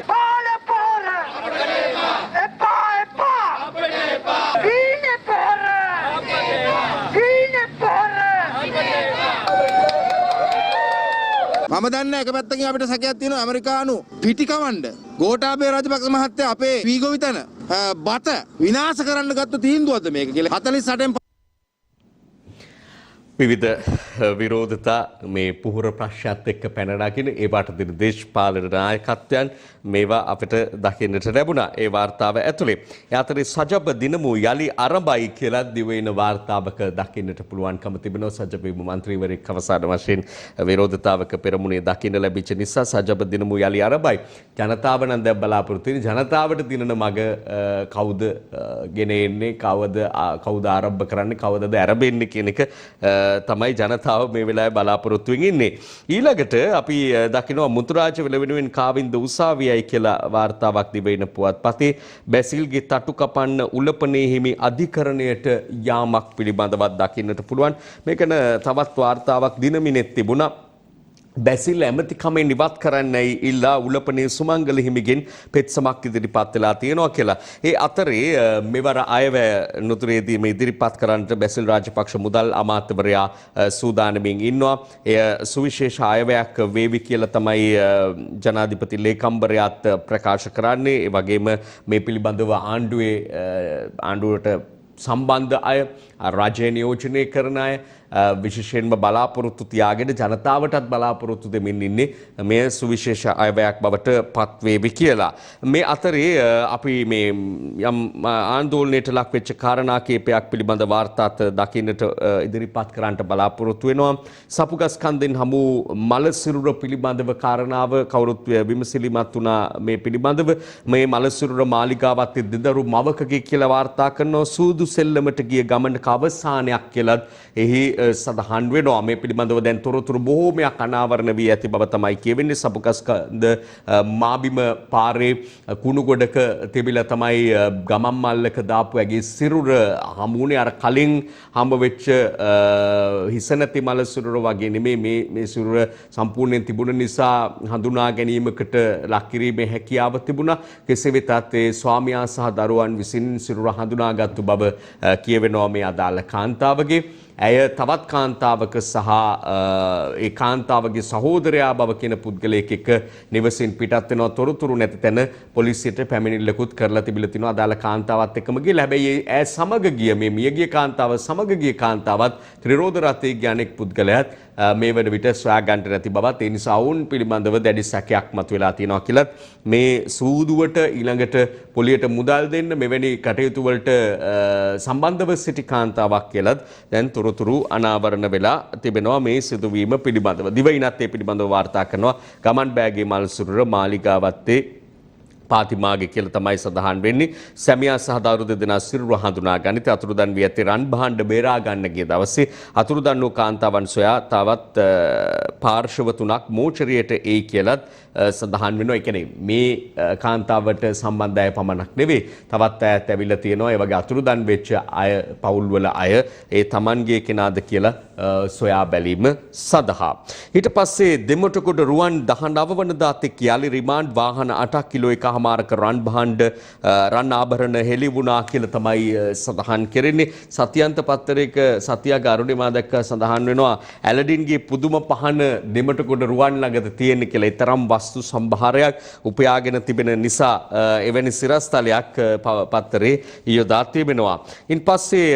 මම දන්නේ එක පැත්තකින් අපිට සැකයක් තියෙනවා ඇමරිකානු පිටිකවණ්ඩ ගෝඨාභය රාජපක්ෂ මහත්තයා අපේ වීගොවිතන බත විනාශ කරන්න ගත්ත තීන්දුවක්ද මේක කියලා 48න් විවිධ විරෝධතා මේ පුහුර ප්‍රශ්නයත් එක්ක පැන නගින ඒවට දෙන දේශපාලන නායකත්වයන් මේවා අපිට දකින්නට ලැබුණා ඒ වාර්තාව ඇතුලේ. ඒ අතරේ සජබ දිනමු යලි ආරම්භයි කියලා දිවයින වාර්තාවක දකින්නට පුළුවන්කම තිබෙනවා. සජබ මන්ත්‍රීවරයෙක් අවසාන වශයෙන් විරෝධතාවක පෙරමුණේ දකින්න ලැබිච්ච නිසා සජබ දිනමු යලි ආරම්භයි. ජනතාව නම් දැන් බලාපොරොත්තු වෙන්නේ ජනතාවට දිනන මග කවුද ගෙන එන්නේ කවුද ආරම්භ කරන්නේ කවුදද ආරම්භෙන්නේ කියන එක තමයි ජනතාව මේ වෙලාවේ බලාපොරොත්තුෙන් ඉන්නේ. ඊළඟට අපි දකිනවා මුතුරාජ වෙල වෙනුවෙන් කාවින්ද උසාවියයි කියලා වාර්තාවක් දිවෙන පුවත්පතේ බැසිල්ගේ තටු කපන්න උලපනේ හිමි අධිකරණයට යාමක් පිළිබඳව දකින්නට පුළුවන්. මේකන තවත් වාර්තාවක් දිනමිනෙත් තිබුණා. බැසිල් ඇමතිකමෙන් ඉවත් කරන්නයි ඉල්ලා උලපනේ සුමංගල හිමිගෙන් පෙත්සමක් ඉදිරිපත් වෙලා තියෙනවා කියලා. ඒ අතරේ මෙවර අයවැය නුතුරේදී මේ ඉදිරිපත් කරන්නට බැසිල් රාජපක්ෂ මුදල් අමාත්‍යවරයා සූදානමින් ඉන්නවා. එය සුවිශේෂ අයවැයක් වේවි කියලා තමයි ජනාධිපති ලේකම්වරයාත් ප්‍රකාශ කරන්නේ. ඒ වගේම මේ පිළිබඳව ආණ්ඩුවට සම්බන්ධ අය රජය නියෝජනය කරන අය විශේෂයෙන්ම බලාපොරොත්තු තියාගෙන ජනතාවටත් බලාපොරොත්තු දෙමින් ඉන්නේ මේ සුවිශේෂ අයවැයක් බවට පත්වේවි කියලා. මේ අතරේ අපි මේ යම් ආందోලනයට ලක් වෙච්ච කාරණා කීපයක් පිළිබඳ වාර්තාත් දකින්නට ඉදිරිපත් කරන්නට බලාපොරොත්තු වෙනවා. සපුගස් කන්දෙන් හමු මල සිරුර පිළිබඳව කාරණාව කවුරුත් විමසිලිමත් වුණා මේ පිළිබඳව. මේ මල සිරුර මාලිගාවත් දෙදරු මවකගේ කියලා වාර්තා කරනවා. සූදු සෙල්ලමට ගිය ගමනක අවසානයක් කියලත් එහි සඳහන් වෙනවා. මේ පිළිබඳව දැන් තොරතුරු බොහෝමයක් අනාවරණ වී ඇති බව තමයි කියවෙන්නේ. සපුගස්කන්ද මාබිම පාරේ කුණුගොඩක තිබිලා තමයි ගමන් මල්ලක දාපු ඇගේ සිරුර හමුුනේ. අර කලින් හම්බ වෙච්ච හිස නැති මල සිරුර වගේ නෙමේ මේ සිරුර සම්පූර්ණයෙන් තිබුණ නිසා හඳුනා ගැනීමකට ලක් කිරීමේ හැකියාව තිබුණා. කෙසේ වෙතත් ඒ ස්වාමියා සහ දරුවන් විසින් සිරුර හඳුනාගත්තු බව කියවෙනවා මේ අදාළ කාන්තාවගේ. ඇය තවත් කාන්තාවක සහ ඒ කාන්තාවගේ සහෝදරයා බව කියන පුද්ගලයෙක් එක්ක නිවසින් පිටත් වෙනවා. තොරතුරු නැති තැන පොලිසියට පැමිණිල්ලකුත් කරලා තිබිලා තිනවා. අදාළ කාන්තාවත් එක්කම ගිහලා හැබැයි ඇය සමග ගිය මේ මියගිය කාන්තාව සමග ගිය කාන්තාවත් ත්‍රිරෝද රථයේ ගිය අනෙක් පුද්ගලයාත් මේ වන විට සොයා ගන්නට නැති බවත් ඒ නිසා වුන් පිළිබඳව දැඩි සැකයක් මතුවලා තියෙනවා කියලත් මේ සූදුවට ඊළඟට පොලියට මුදල් දෙන්න මෙවැනි කටයුතු වලට සම්බන්ධව සිටි කාන්තාවක් කියලත් දැන් තොරතුරු අනාවරණ වෙලා තිබෙනවා මේ සිදුවීම පිළිබඳව. දිවයිනත් ඒ පිළිබඳව වාර්තා කරනවා. ගමන් බෑගේ මල්සුරුර මාලිගාවත්තේ පාතිමාගේ කියලා තමයි සඳහන් වෙන්නේ. සැමියා සහ දරු දෙදෙනා සිරුර හඳුනා ගනිත අතුරුදන් වී ඇත්තේ රන් භාණ්ඩ බේරා ගන්න ගිය දවසේ අතුරුදන් වූ කාන්තාවන් සොයා තවත් පාර්ශව තුනක් මෝචරියට එයි කියලත් සඳහන් වෙනවා. ඒ කියන්නේ මේ කාන්තාවට සම්බන්ධ අය පමණක් නෙවෙයි තවත් අයත් ඇවිල්ලා තියෙනවා. ඒ වගේ අතුරුදන් වෙච්ච අය පවුල්වල අය ඒ Tamanගේ කෙනාද කියලා සොයා බැලීම සඳහා. ඊට පස්සේ දෙමොටකොඩ රුවන් 19 වනදා තෙක් යාලි රිමාන්ඩ් වාහන 8 කිලෝ 1.5ක රන් භාණ්ඩ රන් ආභරණ හෙළි වුණා කියලා තමයි සඳහන් කෙරෙන්නේ. සත්‍යන්ත පත්තරයක සත්‍යග අරුණිමා දැක්ක සඳහන් වෙනවා ඇලඩින්ගේ පුදුම පහන දෙමොටකොඩ රුවන් ළඟද තියෙන කියලා. ඊතරම් වස්තු සම්භාරයක් උපයාගෙන තිබෙන නිසා එවැනි සිරස්තලයක් පත්තරේ යොදා තිබෙනවා. ඉන් පස්සේ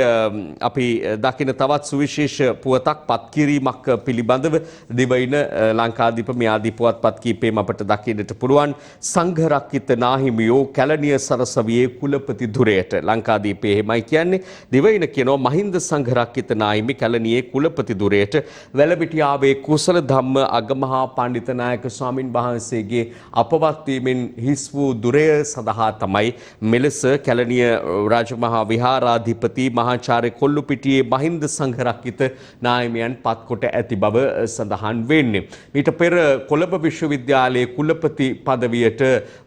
අපි දකින තවත් සුවිශේෂ පුවතක් පත්කිරීමක් පිළිබඳව දිවයින ලංකාදීප මේ ආදී පුවත්පත් කීපෙම අපට දකින්නට පුළුවන්. සංඝරක්කිත නාහිමියෝ කැලණිය සරසවියේ කුලපති ධුරයට. ලංකාදීපේ එහෙමයි කියන්නේ. දිවයින කියනවා මහින්ද සංඝරක්කිත නාහිමි කැලණියේ කුලපති ධුරයට වැලපිටියාවේ කුසල ධම්ම අගමහා පණ්ඩිතනායක ස්වාමින් වහන්සේගේ අපවත් වීමෙන් හිස් වූ ධුරය සඳහා තමයි මෙලෙස කැලණිය රාජමහා විහාරාධිපති මහාචාර්ය කොල්ලුපිටියේ මහින්ද සංඝරක්කිත නායමයන් පත්කොට ඇති බව සඳහන් වෙන්නේ. ඊට පෙර කොළඹ විශ්වවිද්‍යාලයේ කුලපති පදවියට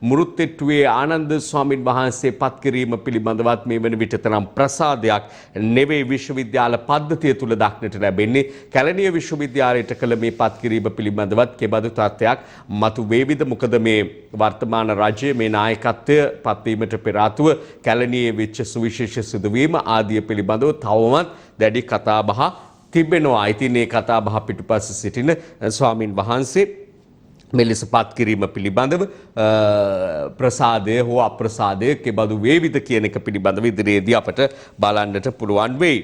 මුරුත්තෙට්ටුවේ ආනන්ද ස්වාමින් වහන්සේ පත් කිරීම පිළිබඳවත් මේ වන විට තරම් ප්‍රසාදයක් නෙවෙයි විශ්වවිද්‍යාල පද්ධතිය තුල දක්නට ලැබෙන්නේ. කැලණිය විශ්වවිද්‍යාලයට කළ මේ පත් කිරීම පිළිබඳවත් කෙබඳු තත්ත්වයක් මතු වේවිද? මොකද මේ වර්තමාන රජයේ මේ නායකත්වය පත්වීමට පෙර ආතුව කැලණියේ වෙච්ච සුවිශේෂ සිදුවීම ආදිය පිළිබඳව තවමත් දැඩි කතාබහ තිබෙනවා. ඉතින් මේ කතාබහ පිටුපස්ස සිටින ස්වාමින් වහන්සේ මෙලෙස පත් කිරීම පිළිබඳව ප්‍රසාදය හෝ අප්‍රසාදය කෙබඳු වේවිද කියන එක පිළිබඳව ඉදිරියේදී අපට බලන්නට පුළුවන් වෙයි.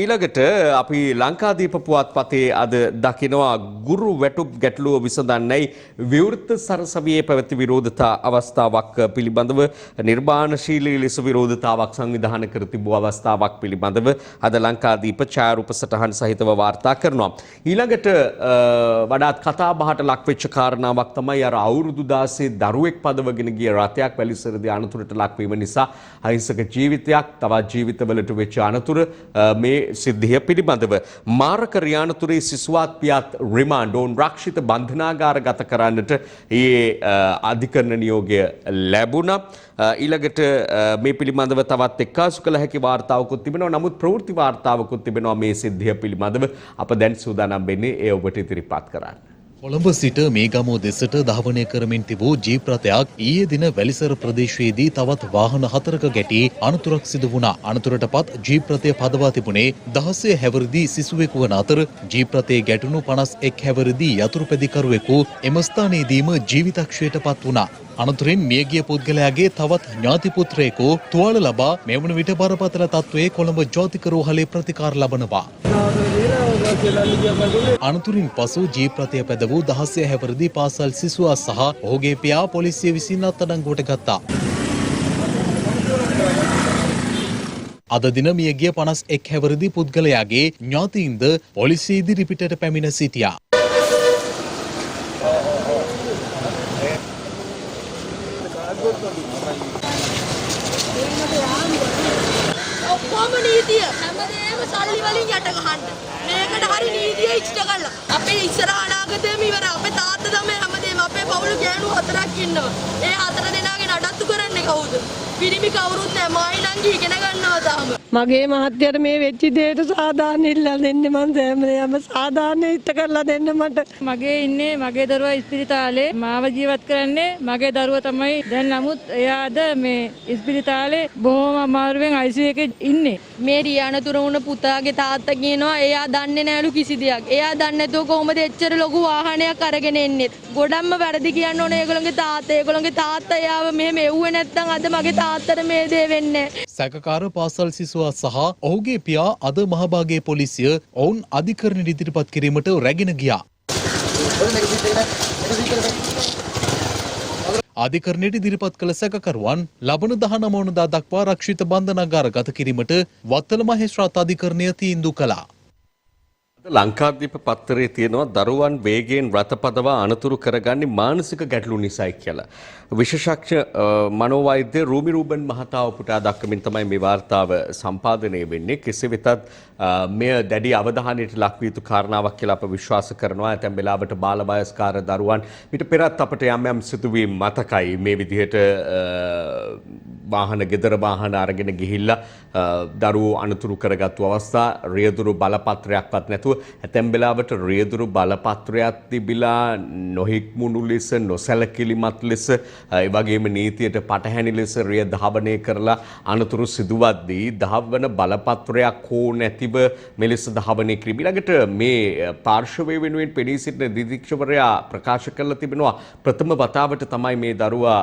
ඊළඟට අපි ලංකාදීප පුවත්පතේ අද දකිනවා ගුරු වැටුප් ගැටලුව විසඳන්නයි විවෘත සරසවියේ පැවති විරෝධතා අවස්ථාවක් පිළිබඳව නිර්මාණශීලී ලෙස විරෝධතාවක් සංවිධානය කර තිබූ අවස්ථාවක් පිළිබඳව අද ලංකාදීප ඡායාරූප සටහන් සහිතව වාර්තා කරනවා. ඊළඟට වඩාත් කතාබහට ලක්වෙච්ච කාරණාවක් තමයි අර අවුරුදු 16 දරුවෙක් පදවගෙන ගිය රථයක් වැලිසරදී අනතුරට ලක්වීම නිසා අහිංසක ජීවිතයක් තවත් ජීවිතවලට වෙච්ච අනතුර මේ සිද්ධිය පිළිබඳව මාරක රියානතුරේ සිසුවාත් පියාත් රිමාන්ඩ් ඔවුන් රක්ෂිත බන්ධනාගාර ගත කරන්නට ඒ අධිකරණ නියෝගය ලැබුණා. ඊළඟට මේ පිළිබඳව තවත් එක්කාසු කළ හැකි වාර්තාවකුත් තිබෙනවා. නමුත් ප්‍රවෘත්ති වාර්තාවකුත් තිබෙනවා මේ සිද්ධිය පිළිබඳව. අප දැන් සූදානම් වෙන්නේ ඒ ඔබට ඉදිරිපත් කරන්න. කොළඹ සිට මේගමුව දෙසට ධාවනය කරමින් තිබූ ජීප් රථයක් ඊයේ දින වැලිසර ප්‍රදේශයේදී තවත් වාහන 4ක ගැටී අනතුරක් සිදු වුණා. අනතුරටපත් ජීප් රථය පදවා තිබුණේ 16 හැවිරිදි සිසුවෙකු වන අතර ජීප් රථයේ ගැටුණු 51 හැවිරිදි යතුරුපැදිකරුවෙකු එම ස්ථානයේදීම ජීවිතක්ෂයට පත් වුණා. අනතුරින් මියගිය පුද්ගලයාගේ තවත් ඥාති පුත්‍රයෙකු තුවාල ලබා මෙවන විට බරපතල තත්ත්වයේ කොළඹ ජාතික රෝහලේ ප්‍රතිකාර ලබනවා. අනතුරින් පසු ජීප් රථය පැද වූ 16 හැවිරිදි පාසල් සිසුවා සහ ඔහුගේ පියා පොලිසිය විසින් අත්අඩංගුවට ගත්තා. අද දින මියගිය 51 හැවිරිදි පුද්ගලයාගේ ඥාතීන්ද පොලිසිය ඉදිරිපිටට පැමිණ සිටියා. ඔක්කොම නීතිය හැමදේම සල්ලි වලින් යට ගහන්න. මේකට හරි නීතිය ඉෂ්ට කළා. අපේ ඉස්සර අනාගතේම ඉවර. අපේ තාත්තා තමයි හැමදේම අපේ පවුල ගෑනු 4ක් ඉන්නවා. ඒ 4 දෙනාගේ නඩත්තු කරන්නේ කවුද? පිරිමි කවුරුත් නැහැ. මායි නංගි ඉගෙන ගන්නවා තාම. මගේ මහත්තයාට මේ වෙච්ච දෙයට සාධාරණ ඉල්ලලා දෙන්න මං සෑම සාධාරණ ඉෂ්ට කරලා දෙන්න මට. මගේ ඉන්නේ මගේ දරුවා ඉස්පිරිතාලේ මාව ජීවත් කරන්නේ මගේ දරුවා තමයි. දැන් නමුත් එයාද මේ ඉස්පිරිතාලේ බොහොම අමාරුවෙන් ICU එකේ ඉන්නේ. මේ රියානතුර වුණ පුතාගේ තාත්තා කියනවා එයා දන්නේ නැලු කිසි දෙයක්. එයා දන්නේ නැතුව කොහොමද එච්චර ලොකු වාහනයක් අරගෙන එන්නේ. ගොඩක්ම වැරදි කියන්න ඕනේ ඒගොල්ලන්ගේ තාත්තා. ඒගොල්ලන්ගේ තාත්තා එයාව මෙහෙම එව්වේ නැත්නම් අද මගේ තාත්තට මේ දේ වෙන්නේ. සැකකාර පාසල් සිසුවා සහ ඔහුගේ පියා අද මහභාගයේ පොලිසිය ඔවුන් අධිකරණයට ඉදිරිපත් කිරීමට රැගෙන ගියා. අධිකරණයට ඉදිරිපත් කළ සැකකරුවන් ලබන 19 වනදා දක්වා රක්ෂිත බන්ධනාගාර ගත කිරීමට වත්තල මහේස්ත්‍රාත් අධිකරණය තීන්දුව කළා. ලංකාදීප පත්තරේ තියෙනවා දරුවන් වේගයෙන් රථ පදවා අනතුරු කරගන්නේ මානසික ගැටලු නිසායි කියලා. විශේෂඥ මනෝවෛද්‍ය රූමි රූබන් මහතා උපුටා දක්වමින් තමයි මේ වාර්තාව සම්පාදනය වෙන්නේ. කෙසේ වෙතත් මෙය දැඩි අවධානයට ලක් විය යුතු කාරණාවක් කියලා අප විශ්වාස කරනවා. ඇතැම් වෙලාවට බාල වයස්කාර දරුවන් ඊට පෙරත් අපට යම් යම් සිදුවීම් මතකයි මේ විදිහට වාහන ගෙදර වාහන අරගෙන ගිහිල්ලා දරුවෝ අනතුරු කරගත්තු අවස්ථා රියදුරු බලපත්‍රයක්වත් නැතුව ඇතැම් වෙලාවට රියදුරු බලපත්‍රයක් තිබිලා නොහික්මුණු ලෙස නොසැලකිලිමත් ලෙස ඒ වගේම නීතියට පටහැනි ලෙස රිය ධාවනය කරලා අනතුරු සිදුවද්දී ධාවන බලපත්‍රයක් හෝ නැතිව මෙලෙස ධාවනය කිරීම ඊළඟට මේ පාර්ශවය වෙනුවෙන් පෙනී සිටින දිදීක්ෂවරයා ප්‍රකාශ කරලා තිබෙනවා ප්‍රථම වතාවට තමයි මේ දරුවා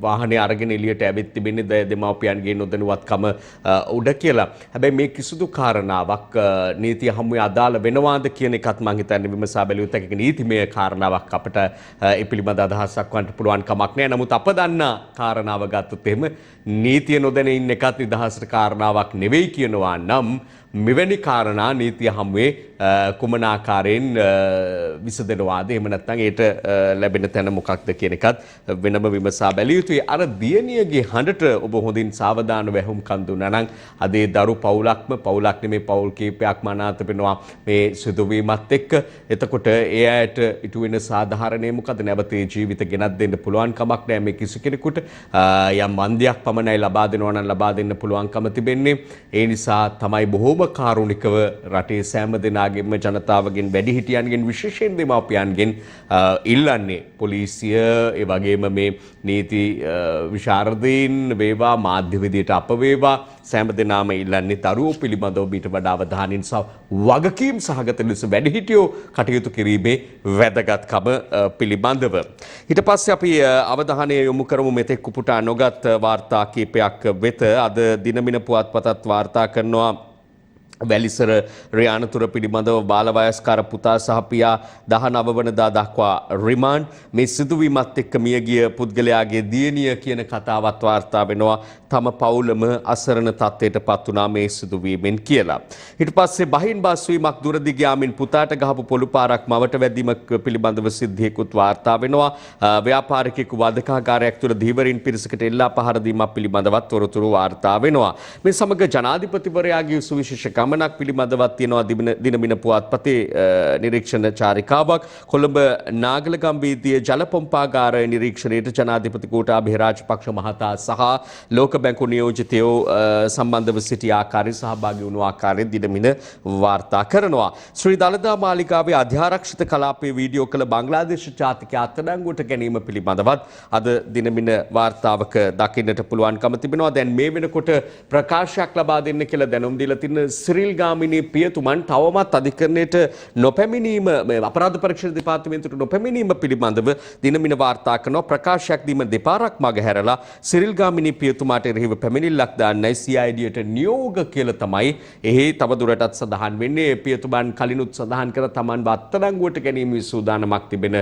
වාහනේ අරගෙන එළියට ඇවිත් තිබෙන්නේ දෙමාපියන්ගේ නොදැනුවත්කම උඩ කියලා. හැබැයි මේ කිසිදු කාරණාවක් නීතිය හමුවේ අදාළ වෙනවාද කියන එකත් මම හිතන්නේ විමසා බැලුවොත් ඒක නීතිමය කාරණාවක් අපිට ඒ පිළිබඳ අදහසක් වන්න පුළුවන් කමක් නැහැ. නමුත් අප දන්නා කාරණාව ගත්තොත් එහෙම නීතිය නොදැන ඉන්න එකත් නිදහසට කාරණාවක් නෙවෙයි කියනවා නම් මෙවැනි කාරණා නීතිය හමුවේ කුමන ආකාරයෙන් විසඳනවාද එහෙම නැත්නම් ඒට ලැබෙන තැන මොකක්ද කියන එකත් වෙනම විමසා බැලිය යුතුයි. අර දියණියගේ හඬට ඔබ හොඳින් සාවධානව වැහුම්කන් දුන්නා නම් අද ඒ දරු පවුලක් නෙමේ පවුල් කීපයක්ම අනාථ වෙනවා මේ සිදුවීමත් එක්ක. එතකොට ඒ අයට ඉටු වෙන සාධාරණේ මොකද? නැවත ජීවිත ගෙනත් දෙන්න පුළුවන් කමක් නැහැ මේ කිසි කෙනෙකුට. යම් වන්දියක් පමණයි ලබා දෙනවා නම් ලබා දෙන්න පුළුවන්කම තිබෙන්නේ. ඒ නිසා තමයි බොහෝ කාරුණිකව රටේ සෑම දෙනාගේම ජනතාවගෙන් වැඩිහිටියන්ගෙන් විශේෂයෙන් දෙමාපියන්ගෙන් ඉල්ලන්නේ පොලිසිය ඒ වගේම මේ නීති විශාරදීන් වේවා මාධ්‍යවේදීට අප වේවා සෑම දෙනාම ඉල්ලන්නේ දරුවෝ පිළිබඳව ඊට වඩා අවධානයෙන් සහ වගකීම් සහගත ලෙස වැඩිහිටියෝ කටයුතු කිරීමේ වැදගත්කම පිළිබඳව. ඊට පස්සේ අපි අවධානය යොමු කරමු මෙතෙක් උපුටා නොගත් වාර්තා කීපයක් වෙත. අද දිනමින පුවත්පතත් වාර්තා කරනවා වැලිසර රියානතුර පිළිබඳව බාලවයස්කාර පුතා සහ පියා 19 වනදා දක්වා රිමාන්ඩ්. මේ සිදුවීමත් එක්ක මියගිය පුද්ගලයාගේ දියණිය කියන කතාවත් වාර්තා වෙනවා. තම පවුලම අසරණ තත්ත්වයට පත් වුණා මේ සිදුවීමෙන් කියලා. ඊට පස්සේ බහින් බස් වීමක් දුරදි ගියාමින් පුතාට ගහපු පොළු පාරක් මවට වැදීමක් පිළිබඳව සිද්ධියකුත් වාර්තා වෙනවා. ව්‍යාපාරිකයෙකු වදකාගාරයක් තුළ ධීවරින් පිරිසකට එල්ලා පහර දීමක් පිළිබඳවත් තොරතුරු වාර්තා වෙනවා. මේ සමග ජනාධිපතිවරයාගේ සුවිශේෂ ගමනක් පිළිබඳවත් තියෙනවා දිනමින පුවත්පතේ නිරීක්ෂණ චාරිකාවක්. කොළඹ නාගලගම්වීදිය ජල පොම්පාගාර නිරීක්ෂණයට ජනාධිපති ගෝඨාභය රාජපක්ෂ මහතා සහ ලෝක බැංකු නියෝජිතයෝ සම්බන්ධව සිටි ආකාරය සහභාගී වුණු ආකාරය දිනමින වාර්තා කරනවා. ශ්‍රී දළදා මාලිගාවේ අධ්‍යාරක්ෂිත කලාපයේ වීඩියෝ කළ බංග්ලාදේශ ජාතිකයා අත්අඩංගුවට ගැනීම පිළිබඳවත් අද දිනමින වාර්තාවක දකින්නට පුළුවන්කම තිබෙනවා. දැන් මේ වෙනකොට ප්‍රකාශයක් ලබා දෙන්න කියලා දැනුම් දීලා තින සිරිල් ගාමිණී පියතුමන් තවමත් අධිකරණයට නොපැමිණීම අපරාධ පරීක්ෂණ දෙපාර්තමේන්තුවට නොපැමිණීම පිළිබඳව දිනමින වාර්තා කරනවා. ප්‍රකාශයක් දීම දෙපාරක් මගහැරලා සිරිල් ගාමිණී පියතුමාට එරෙහිව පැමිණිල්ලක් දාන්නයි CID-ට නියෝග කියලා තමයි එහි තවදුරටත් සඳහන් වෙන්නේ. පියතුමන් කලිනුත් සඳහන් කර තමන් අත්අඩංගුවට ගැනීමේ සූදානමක් තිබෙන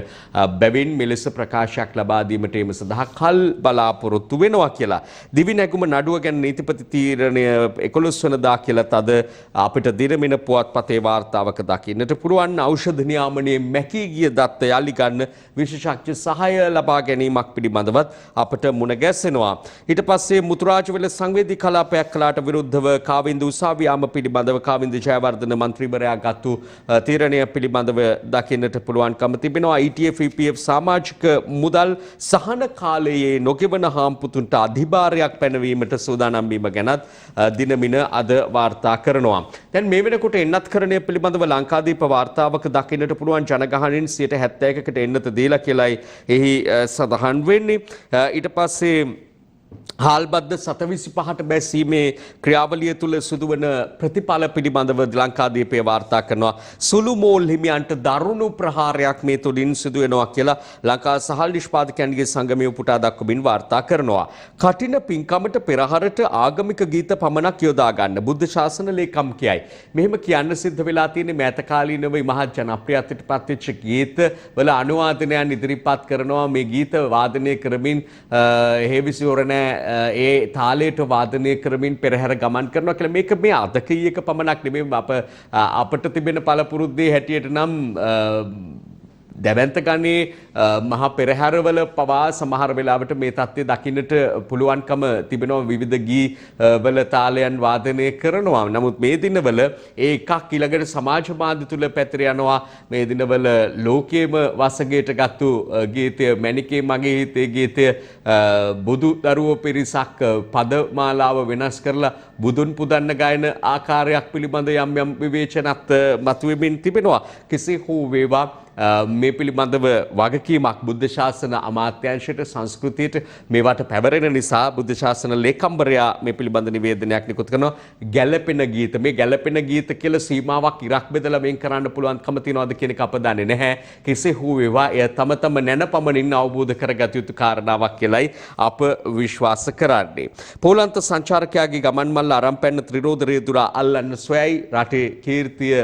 බැවින් මෙලෙස ප්‍රකාශයක් ලබා දීමට එම සඳහා කල් බලාපොරොත්තු වෙනවා කියලා. දිවි නැගුම නඩුව ගැන නීතිපති තීරණය 11 වෙනිදා කියලාත් අද අපිට දිනමින පුවත්පතේ වාර්තාවක දකින්නට පුළුවන්. ඖෂධ නියාමනයේ මැකී ගිය දත්ත යලි ගන්න විශේෂඥ සහාය ලබා ගැනීමක් පිළිබඳවත් අපට මුණ ගැසෙනවා. ඊට පස්සේ මුතුරාජවල සංවේදී කලාපයක් කළාට විරුද්ධව කාවින්ද උසාවි යාම පිළිබඳව කාවින්ද ජයවර්ධන මන්ත්‍රීවරයා ගත්තු තීරණය පිළිබඳව දකින්නට පුළුවන්කම තිබෙනවා. ETF EPF සමාජික මුදල් සහන කාලයේ නොගෙවන හාම්පුතුන්ට අධිභාරයක් පැනවීමට සූදානම් වීම ගැනත් දිනමින අද වාර්තා කරනවා. දැන් මේ වෙනකොට එන්නත්කරණය පිළිබඳව ලංකාදීප වාර්තාවක දකින්නට පුළුවන් ජනගහනයෙන් 71%කට එන්නත දීලා කියලායි එහි සඳහන් වෙන්නේ. ඊට පස්සේ හාල්බද්ද 725ට බැසීමේ ක්‍රියාවලිය තුළ සිදුවන ප්‍රතිඵල පිළිබඳව ලංකාදීපේ වාර්තා කරනවා. සුළු මෝල් හිමියන්ට දරුණු ප්‍රහාරයක් මේ තුළින් සිදු වෙනවා කියලා ලංකා සහල් නිෂ්පාදකයන්ගේ සංගමය උපුටා දක්වමින් වාර්තා කරනවා. කටින පින්කමට පෙරහරට ආගමික ගීත පමණක් යොදා ගන්න බුද්ධ ශාසන ලේකම් කියයි. මෙහෙම කියන්න සිද්ධ වෙලා තියෙන මෑත කාලීනව මහත් ජනප්‍රියත්වයට පත්වෙච්ච ගීත වල අනුවාදනයන් ඉදිරිපත් කරනවා. මේ ගීත වාදනය කරමින් හේවිසිවරණ ඒ තාලයට වාදනය කරමින් පෙරහැර ගමන් කරනවා කියලා. මේක මේ අදකීයක පමණක් නෙමෙයි අපට තිබෙන පළපුරුද්දේ හැටියට නම් දැවැන්තගන්නේ මහ පෙරහැරවල පවා සමහර වෙලාවට මේ තත්ත්වය දකින්නට පුළුවන්කම තිබෙනවා විවිධ ගී වල තාලයන් වාදනය කරනවා. නමුත් මේ දිනවල ඒ එකක් ඊළඟට සමාජ මාධ්‍ය තුල පැතිර යනවා. මේ දිනවල ලෝකයේම වසඟයට ගත්තු ගීතය මැණිකේ මගේ හිතේ ගීතය බුදු දරුවෝ පිරිසක් පදමාලාව වෙනස් කරලා බුදුන් පුදන්න ගායන ආකාරයක් පිළිබඳ යම් යම් විවේචනත් මතුවෙමින් තිබෙනවා. කෙසේ හෝ වේවා මේ පිළිබඳව වගකීමක් බුද්ධ ශාසන අමාත්‍යාංශයට සංස්කෘතියට මේවට පැවරෙන නිසා බුද්ධ ශාසන ලේකම්වරයා මේ පිළිබඳ නිවේදනයක් නිකුත් කරනවා. ගැළපෙන ගීත මේ ගැළපෙන ගීත කියලා සීමාවක් ඉරක් බෙදලා වෙන් කරන්න පුළුවන්කම තියනවාද කියන එක අප දන්නේ නැහැ. කෙසේ හෝ වේවා එය තම තම නැනපමණින් අවබෝධ කරගත යුතු කාරණාවක් කියලායි අප විශ්වාස කරන්නේ. පෝලන්ත සංචාරකයාගේ ගමන් මල්ල අරන් පැන්න ත්‍රිරෝද රේදුරා අල්ලන්න සොයයි රටේ කීර්තිය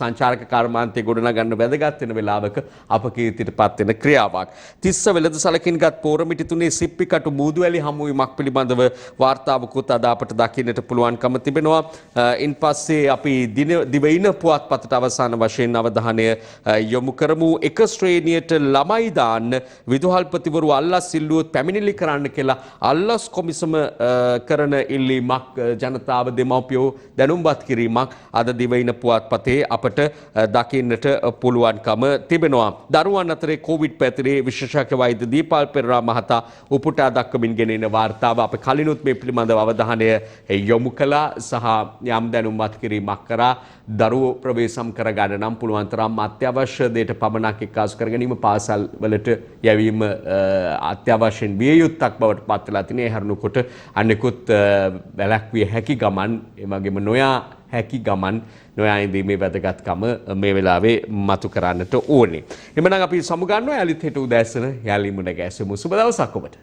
සංචාරක කර්මාන්තය ගොඩනගන්න වැදගත් වෙන වෙලාව අප කීර්තියට පත් වෙන ක්‍රියාවක්. තිස්ස වෙළඳ සැලකින්ගත් පෝරමිටි තුනේ සිප්පිකටු මූදුවැලි හමුවීමක් පිළිබඳව වාර්තාවකුත් අද අපට දකින්නට පුළුවන්කම තිබෙනවා. ඉන් පස්සේ අපි දිවයින පුවත්පතට අවසාන වශයෙන් අවධානය යොමු කරමු. එක ශ්‍රේණියට ළමයි දාන්න විදුහල්පතිවරු අල්ලස් ඉල්ලුවොත් පැමිණිලි කරන්න කියලා අල්ලස් කොමිසම කරන ඉල්ලීමක් ජනතාව දෙමව්පියෝ දැනුම්පත් කිරීමක් අද දිවයින පුවත්පතේ අපට දකින්නට පුළුවන්කම තිබෙනවා. දරුවන් අතරේ කොවිඩ් පැතිරේ විශේෂඥ වෛද්‍ය දීපාල් පෙරේරා මහතා උපුටා දක්වමින් ගෙනෙන වාර්තාව අප කලිනුත් මේ පිළිබඳව අවධානය යොමු කළා සහ යම් දැනුම්පත් කිරීමක් කරා. දරුවෝ ප්‍රවේශම් කරගන්න නම් පුළුවන් තරම් අත්‍යවශ්‍ය දෙයට පමණක් එක්කාසු කර ගැනීම පාසල් වලට යැවීම අත්‍යවශ්‍යෙන් විය යුත්තක් බවට පත් වෙලා තිනේ. හරුණුකොට අනෙකුත් වැළැක්විය හැකි ගමන් එමගින්ම නොයා හැකි ගමන් නොයා ඉඳීමේ වැදගත්කම මේ වෙලාවේ මතු කරන්නට ඕනේ. එhmenan අපි සමුගන්නවා යාලිත් හෙට උදෑසන යාලි මුණ ගැසෙමු. සුබ දවසක් ඔබට.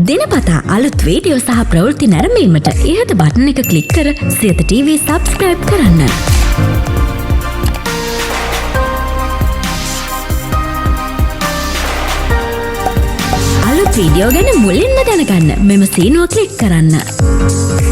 දිනපතා අලුත් වීඩියෝ සහ ප්‍රවෘත්ති නැරඹීමට ඉහත බටන් එක ක්ලික් කර සියත TV සබ්ස්ක්‍රයිබ් කරන්න. අලුත් වීඩියෝ ගැන මුලින්ම දැනගන්න මෙම සීනුව ක්ලික් කරන්න.